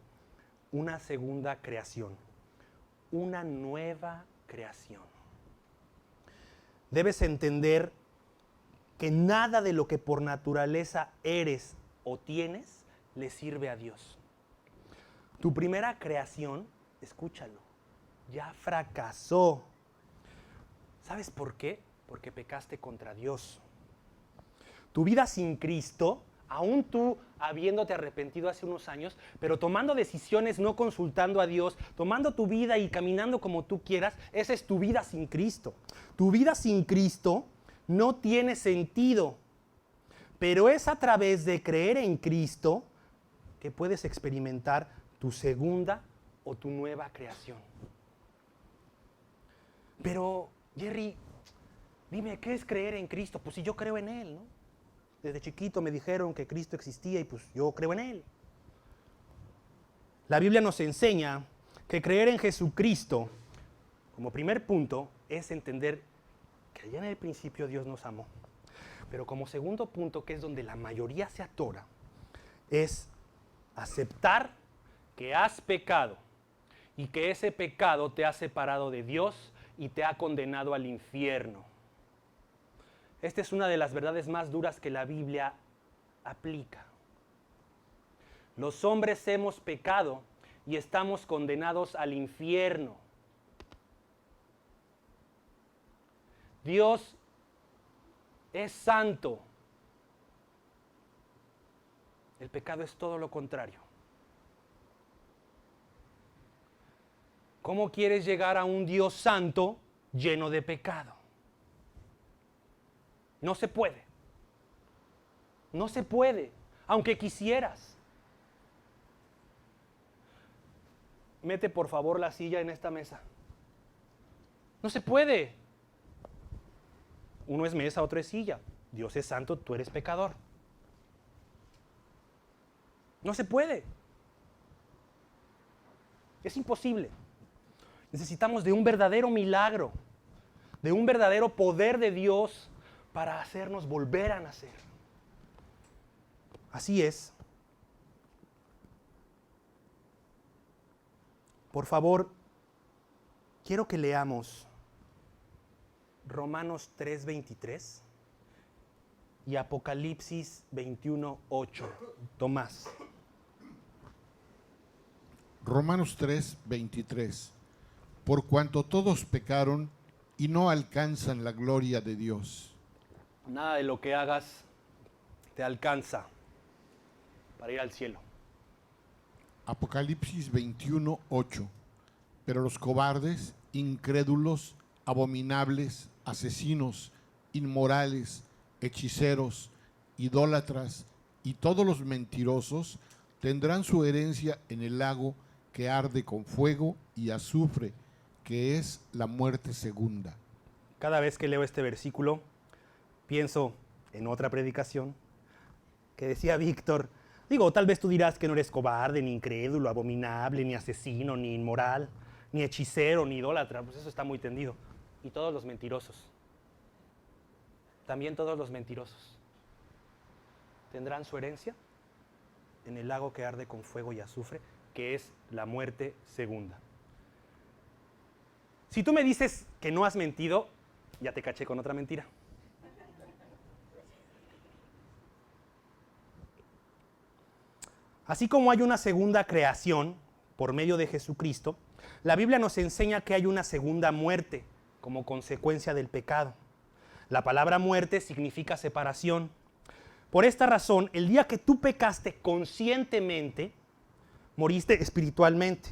una segunda creación, una nueva creación. Debes entender que nada de lo que por naturaleza eres o tienes le sirve a Dios. Tu primera creación, escúchalo, ya fracasó. ¿Sabes por qué? Porque pecaste contra Dios. Tu vida sin Cristo, aún tú habiéndote arrepentido hace unos años, pero tomando decisiones no consultando a Dios, tomando tu vida y caminando como tú quieras, esa es tu vida sin Cristo. Tu vida sin Cristo no tiene sentido, pero es a través de creer en Cristo que puedes experimentar tu segunda o tu nueva creación. Pero, Jerry, dime, ¿qué es creer en Cristo? Pues si yo creo en Él, ¿no? Desde chiquito me dijeron que Cristo existía y pues yo creo en Él. La Biblia nos enseña que creer en Jesucristo, como primer punto, es entender que allá en el principio Dios nos amó. Pero como segundo punto, que es donde la mayoría se atora, es aceptar que has pecado y que ese pecado te ha separado de Dios y te ha condenado al infierno. Esta es una de las verdades más duras que la Biblia aplica. Los hombres hemos pecado y estamos condenados al infierno. Dios es santo. El pecado es todo lo contrario. ¿Cómo quieres llegar a un Dios santo lleno de pecado? No se puede. No se puede, aunque quisieras. Mete por favor la silla en esta mesa. No se puede. Uno es mesa, otro es silla. Dios es santo, tú eres pecador. No se puede. Es imposible. Necesitamos de un verdadero milagro, de un verdadero poder de Dios para hacernos volver a nacer. Así es. Por favor, quiero que leamos Romanos 3:23 y Apocalipsis 21:8. Tomás. Romanos 3:23. Por cuanto todos pecaron y no alcanzan la gloria de Dios. Nada de lo que hagas te alcanza para ir al cielo. Apocalipsis 21:8. Pero los cobardes, incrédulos, abominables, asesinos, inmorales, hechiceros, idólatras y todos los mentirosos tendrán su herencia en el lago que arde con fuego y azufre, que es la muerte segunda. Cada vez que leo este versículo, pienso en otra predicación que decía Víctor. Digo, tal vez tú dirás que no eres cobarde, ni incrédulo, abominable, ni asesino, ni inmoral, ni hechicero, ni idólatra. Pues eso está muy tendido. Y todos los mentirosos. También todos los mentirosos tendrán su herencia en el lago que arde con fuego y azufre, que es la muerte segunda. Si tú me dices que no has mentido, ya te caché con otra mentira. Así como hay una segunda creación por medio de Jesucristo, la Biblia nos enseña que hay una segunda muerte como consecuencia del pecado. La palabra muerte significa separación. Por esta razón, el día que tú pecaste conscientemente, moriste espiritualmente.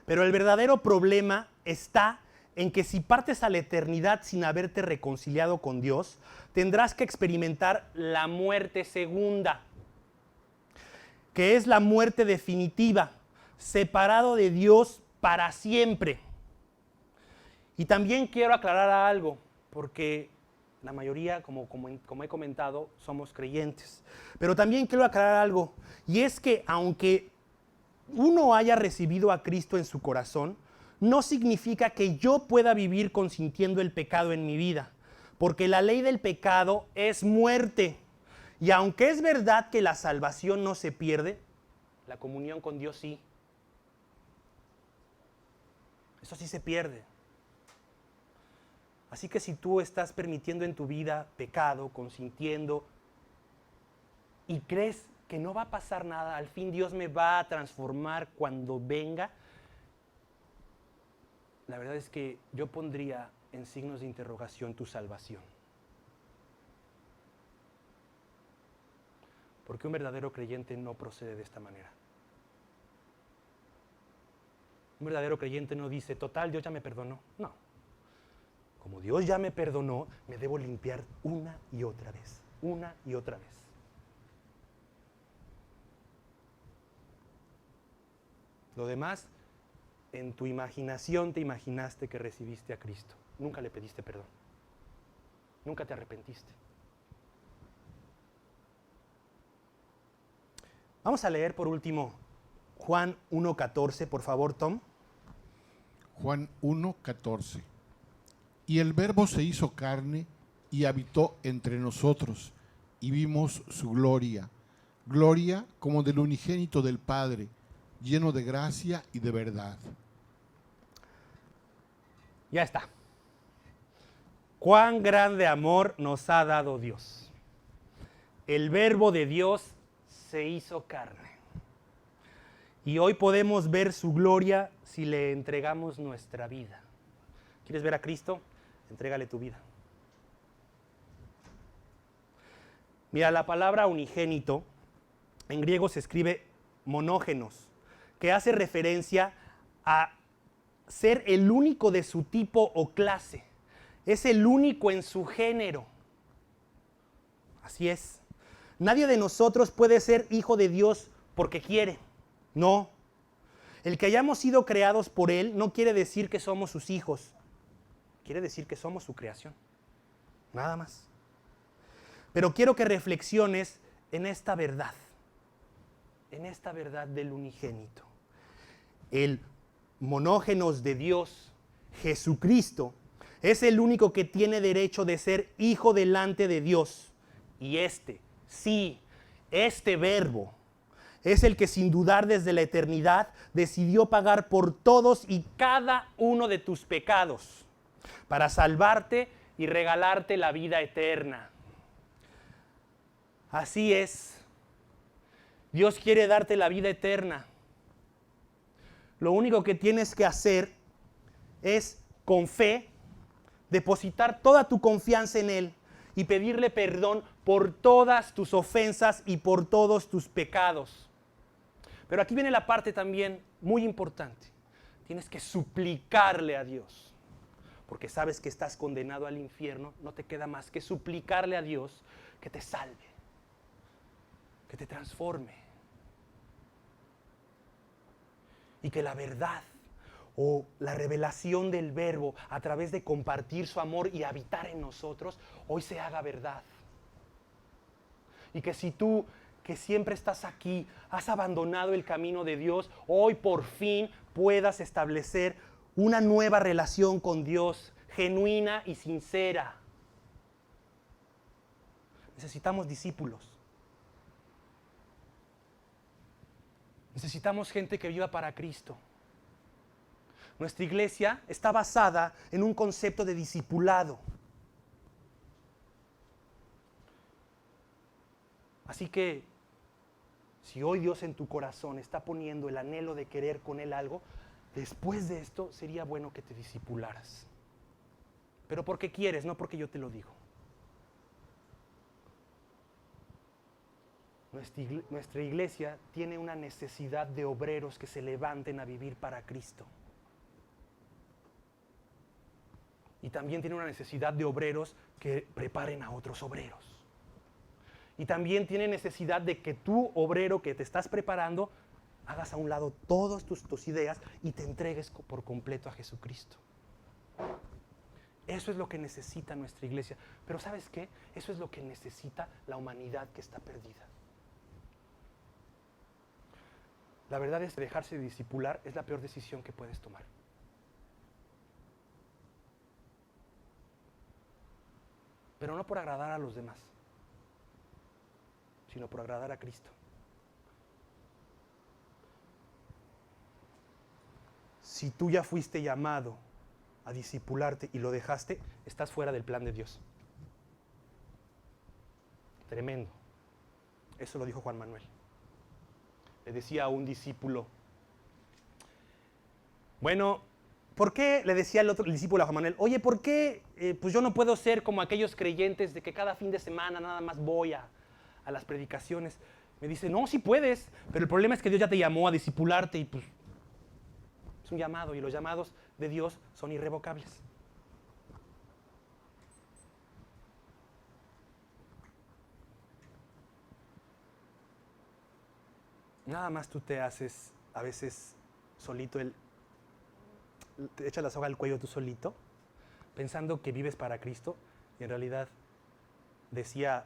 Pero el verdadero problema está en que si partes a la eternidad sin haberte reconciliado con Dios, tendrás que experimentar la muerte segunda, que es la muerte definitiva, separado de Dios para siempre. Y también quiero aclarar algo, porque la mayoría, como he comentado, somos creyentes. Pero también quiero aclarar algo, y es que aunque uno haya recibido a Cristo en su corazón, no significa que yo pueda vivir consintiendo el pecado en mi vida, porque la ley del pecado es muerte. Y aunque es verdad que la salvación no se pierde, la comunión con Dios sí. Eso sí se pierde. Así que si tú estás permitiendo en tu vida pecado, consintiendo, y crees que no va a pasar nada, al fin Dios me va a transformar cuando venga, la verdad es que yo pondría en signos de interrogación tu salvación. Porque un verdadero creyente no procede de esta manera. Un verdadero creyente no dice, total, Dios ya me perdonó. No. Como Dios ya me perdonó, me debo limpiar una y otra vez. Una y otra vez. Lo demás, en tu imaginación te imaginaste que recibiste a Cristo. Nunca le pediste perdón. Nunca te arrepentiste. Vamos a leer por último Juan 1:14, por favor, Tom. Juan 1:14. Y el Verbo se hizo carne y habitó entre nosotros, y vimos su gloria, gloria como del unigénito del Padre, lleno de gracia y de verdad. Ya está. Cuán grande amor nos ha dado Dios. El Verbo de Dios se hizo carne. Y hoy podemos ver su gloria si le entregamos nuestra vida. ¿Quieres ver a Cristo? Entrégale tu vida. Mira, la palabra unigénito en griego se escribe monógenos, que hace referencia a ser el único de su tipo o clase. Es el único en su género. Así es. Nadie de nosotros puede ser hijo de Dios porque quiere. No. El que hayamos sido creados por Él no quiere decir que somos sus hijos. Quiere decir que somos su creación. Nada más. Pero quiero que reflexiones en esta verdad. En esta verdad del unigénito. El monógenos de Dios, Jesucristo, es el único que tiene derecho de ser hijo delante de Dios. Y sí, Este verbo es el que sin dudar desde la eternidad decidió pagar por todos y cada uno de tus pecados para salvarte y regalarte la vida eterna. Así es. Dios quiere darte la vida eterna. Lo único que tienes que hacer es, con fe, depositar toda tu confianza en Él y pedirle perdón por todas tus ofensas y por todos tus pecados. Pero aquí viene la parte también muy importante. Tienes que suplicarle a Dios, porque sabes que estás condenado al infierno. No te queda más que suplicarle a Dios que te salve, que te transforme, y que la verdad o la revelación del verbo a través de compartir su amor y habitar en nosotros, hoy se haga verdad. Y que si tú, que siempre estás aquí, has abandonado el camino de Dios, hoy por fin puedas establecer una nueva relación con Dios, genuina y sincera. Necesitamos discípulos. Necesitamos gente que viva para Cristo. Nuestra iglesia está basada en un concepto de discipulado. Así que, si hoy Dios en tu corazón está poniendo el anhelo de querer con Él algo, después de esto sería bueno que te discipularas. Pero porque quieres, no porque yo te lo digo. Nuestra iglesia tiene una necesidad de obreros que se levanten a vivir para Cristo. Y también tiene una necesidad de obreros que preparen a otros obreros. Y también tiene necesidad de que tú, obrero que te estás preparando, hagas a un lado todas tus ideas y te entregues por completo a Jesucristo. Eso es lo que necesita nuestra iglesia. Pero ¿sabes qué? Eso es lo que necesita la humanidad que está perdida. La verdad es que dejarse de discipular es la peor decisión que puedes tomar. Pero no por agradar a los demás, sino por agradar a Cristo. Si tú ya fuiste llamado a discipularte y lo dejaste, estás fuera del plan de Dios. Tremendo. Eso lo dijo Juan Manuel. Le decía a un discípulo, bueno, ¿por qué? Le decía el discípulo a Juan Manuel, oye, ¿por qué pues yo no puedo ser como aquellos creyentes de que cada fin de semana nada más voy a las predicaciones? Me dice, no, sí puedes, pero el problema es que Dios ya te llamó a discipularte y pues es un llamado y los llamados de Dios son irrevocables. Nada más tú te haces a veces solito te echas la soga al cuello tú solito, pensando que vives para Cristo, y en realidad decía,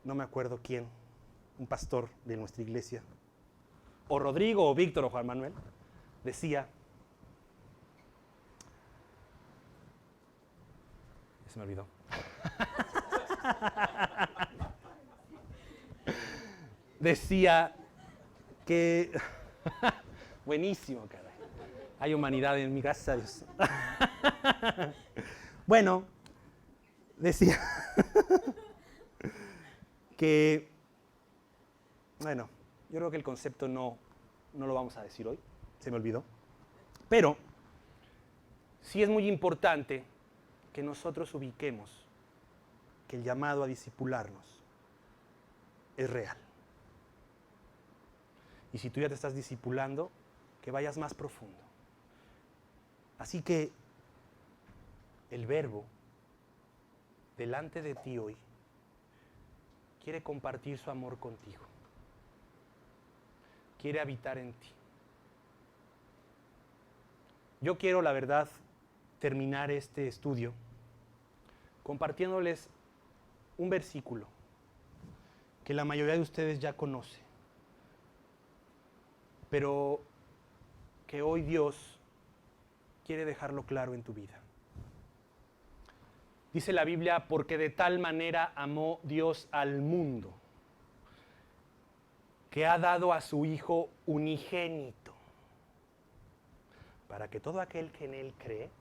no me acuerdo quién, un pastor de nuestra iglesia, o Rodrigo, o Víctor, o Juan Manuel, decía, se me olvidó. Decía que buenísimo, caray. Hay humanidad en mí, gracias a Dios. Bueno, decía que, bueno, yo creo que el concepto no lo vamos a decir hoy, se me olvidó. Pero sí es muy importante que nosotros ubiquemos que el llamado a discipularnos es real. Y si tú ya te estás discipulando, que vayas más profundo. Así que el verbo delante de ti hoy quiere compartir su amor contigo. Quiere habitar en ti. Yo quiero, la verdad, terminar este estudio compartiéndoles un versículo que la mayoría de ustedes ya conoce, pero que hoy Dios quiere dejarlo claro en tu vida. Dice la Biblia, porque de tal manera amó Dios al mundo, que ha dado a su Hijo unigénito, para que todo aquel que en Él cree,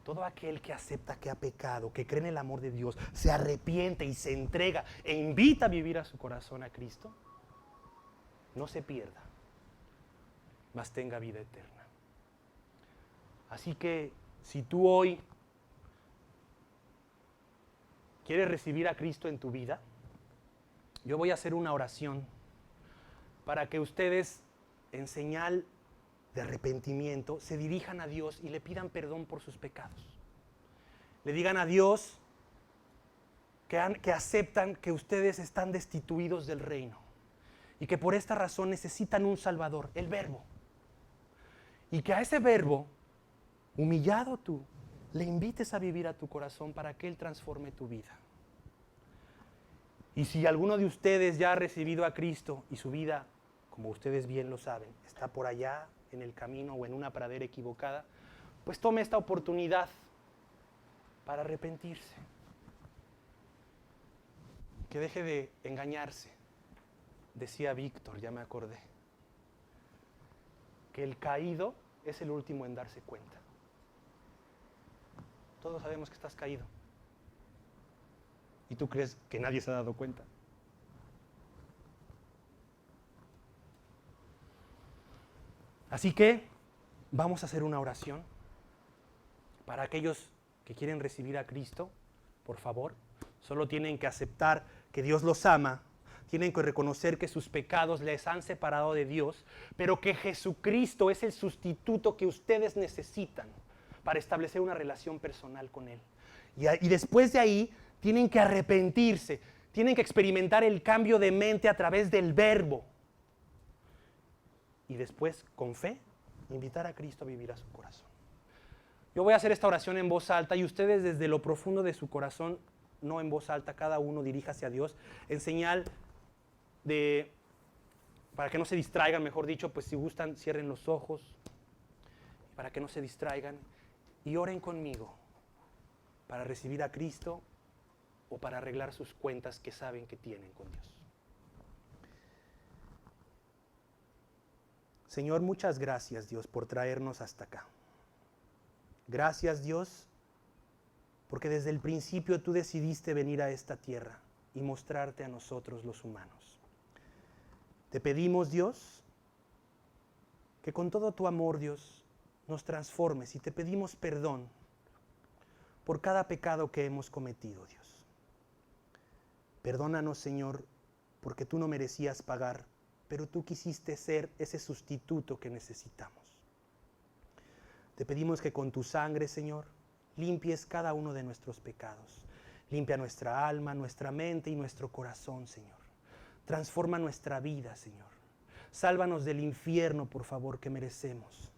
todo aquel que acepta que ha pecado, que cree en el amor de Dios, se arrepiente y se entrega e invita a vivir a su corazón a Cristo, no se pierda, mas tenga vida eterna. Así que si tú hoy quieres recibir a Cristo en tu vida, yo voy a hacer una oración para que ustedes, en señal de arrepentimiento, se dirijan a Dios y le pidan perdón por sus pecados. Le digan a Dios que aceptan que ustedes están destituidos del reino y que por esta razón necesitan un Salvador, el Verbo. Y que a ese Verbo, humillado tú, le invites a vivir a tu corazón para que Él transforme tu vida. Y si alguno de ustedes ya ha recibido a Cristo y su vida, como ustedes bien lo saben, está por allá en el camino o en una pradera equivocada, pues tome esta oportunidad para arrepentirse. Que deje de engañarse. Decía Víctor, ya me acordé, que el caído es el último en darse cuenta. Todos sabemos que estás caído. ¿Y tú crees que nadie se ha dado cuenta? Así que vamos a hacer una oración para aquellos que quieren recibir a Cristo. Por favor, solo tienen que aceptar que Dios los ama, tienen que reconocer que sus pecados les han separado de Dios, pero que Jesucristo es el sustituto que ustedes necesitan para establecer una relación personal con Él. Y después de ahí tienen que arrepentirse, tienen que experimentar el cambio de mente a través del Verbo. Y después, con fe, invitar a Cristo a vivir a su corazón. Yo voy a hacer esta oración en voz alta y ustedes desde lo profundo de su corazón, no en voz alta, cada uno diríjase a Dios en señal de, para que no se distraigan, mejor dicho, pues si gustan, cierren los ojos, para que no se distraigan y oren conmigo para recibir a Cristo o para arreglar sus cuentas que saben que tienen con Dios. Señor, muchas gracias, Dios, por traernos hasta acá. Gracias, Dios, porque desde el principio tú decidiste venir a esta tierra y mostrarte a nosotros los humanos. Te pedimos, Dios, que con todo tu amor, Dios, nos transformes y te pedimos perdón por cada pecado que hemos cometido, Dios. Perdónanos, Señor, porque tú no merecías pagar, pero tú quisiste ser ese sustituto que necesitamos. Te pedimos que con tu sangre, Señor, limpies cada uno de nuestros pecados. Limpia nuestra alma, nuestra mente y nuestro corazón, Señor. Transforma nuestra vida, Señor. Sálvanos del infierno, por favor, que merecemos.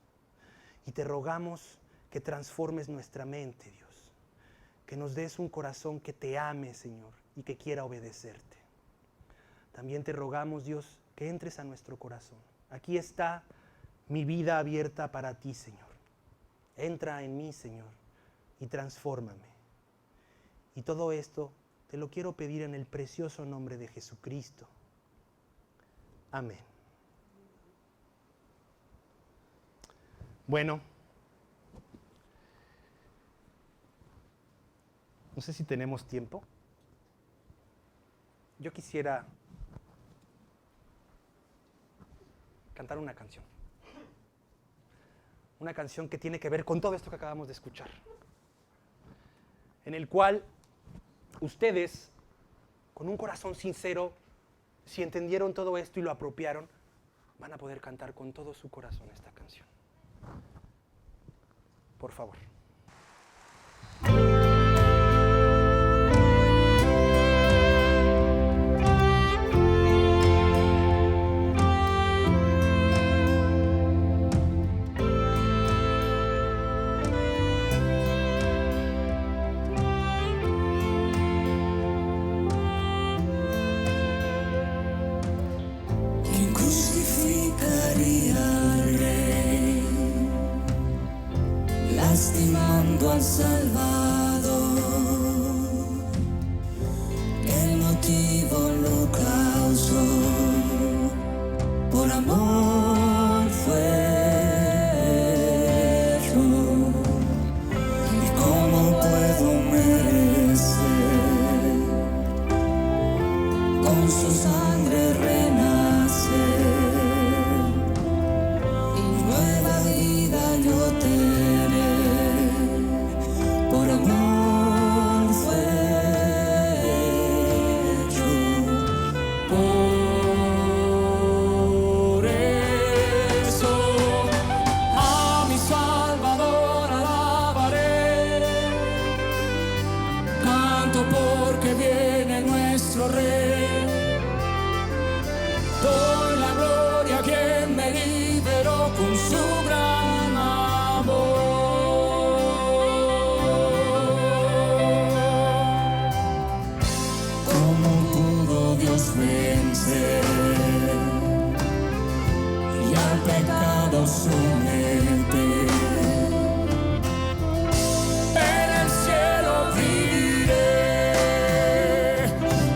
Y te rogamos que transformes nuestra mente, Dios. Que nos des un corazón que te ame, Señor, y que quiera obedecerte. También te rogamos, Dios, que entres a nuestro corazón. Aquí está mi vida abierta para ti, Señor. Entra en mí, Señor, y transfórmame. Y todo esto te lo quiero pedir en el precioso nombre de Jesucristo. Amén. Bueno, no sé si tenemos tiempo. Yo quisiera cantar una canción. Una canción que tiene que ver con todo esto que acabamos de escuchar. En el cual ustedes, con un corazón sincero, si entendieron todo esto y lo apropiaron, van a poder cantar con todo su corazón esta canción. Por favor. Lastimando al Salvador, el motivo lo causó, por amor fue hecho. ¿Y cómo puedo merecer con su sangre renacer? Y nueva vida yo tener, por amor fue hecho. Por eso a mi Salvador alabaré, canto porque viene nuestro Rey. Doy la gloria a quien me liberó con su gran amor. ¿Cómo pudo Dios vencer y al pecado someter? En el cielo viviré,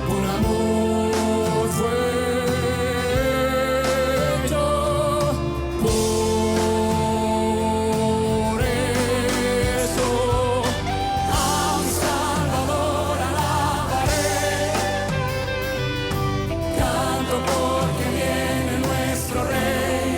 por amor fue hecho. Por eso a mi Salvador alabaré, canto porque viene nuestro Rey.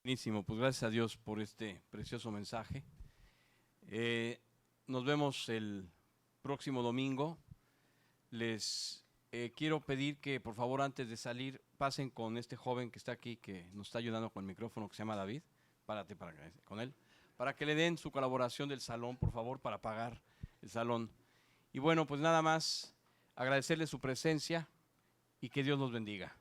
Buenísimo, pues gracias a Dios por este precioso mensaje. Nos vemos el próximo domingo. Les quiero pedir que por favor antes de salir pasen con este joven que está aquí, que nos está ayudando con el micrófono, que se llama David. Párate con él, para que le den su colaboración del salón, por favor, para pagar el salón. Y bueno, pues nada más agradecerle su presencia y que Dios los bendiga.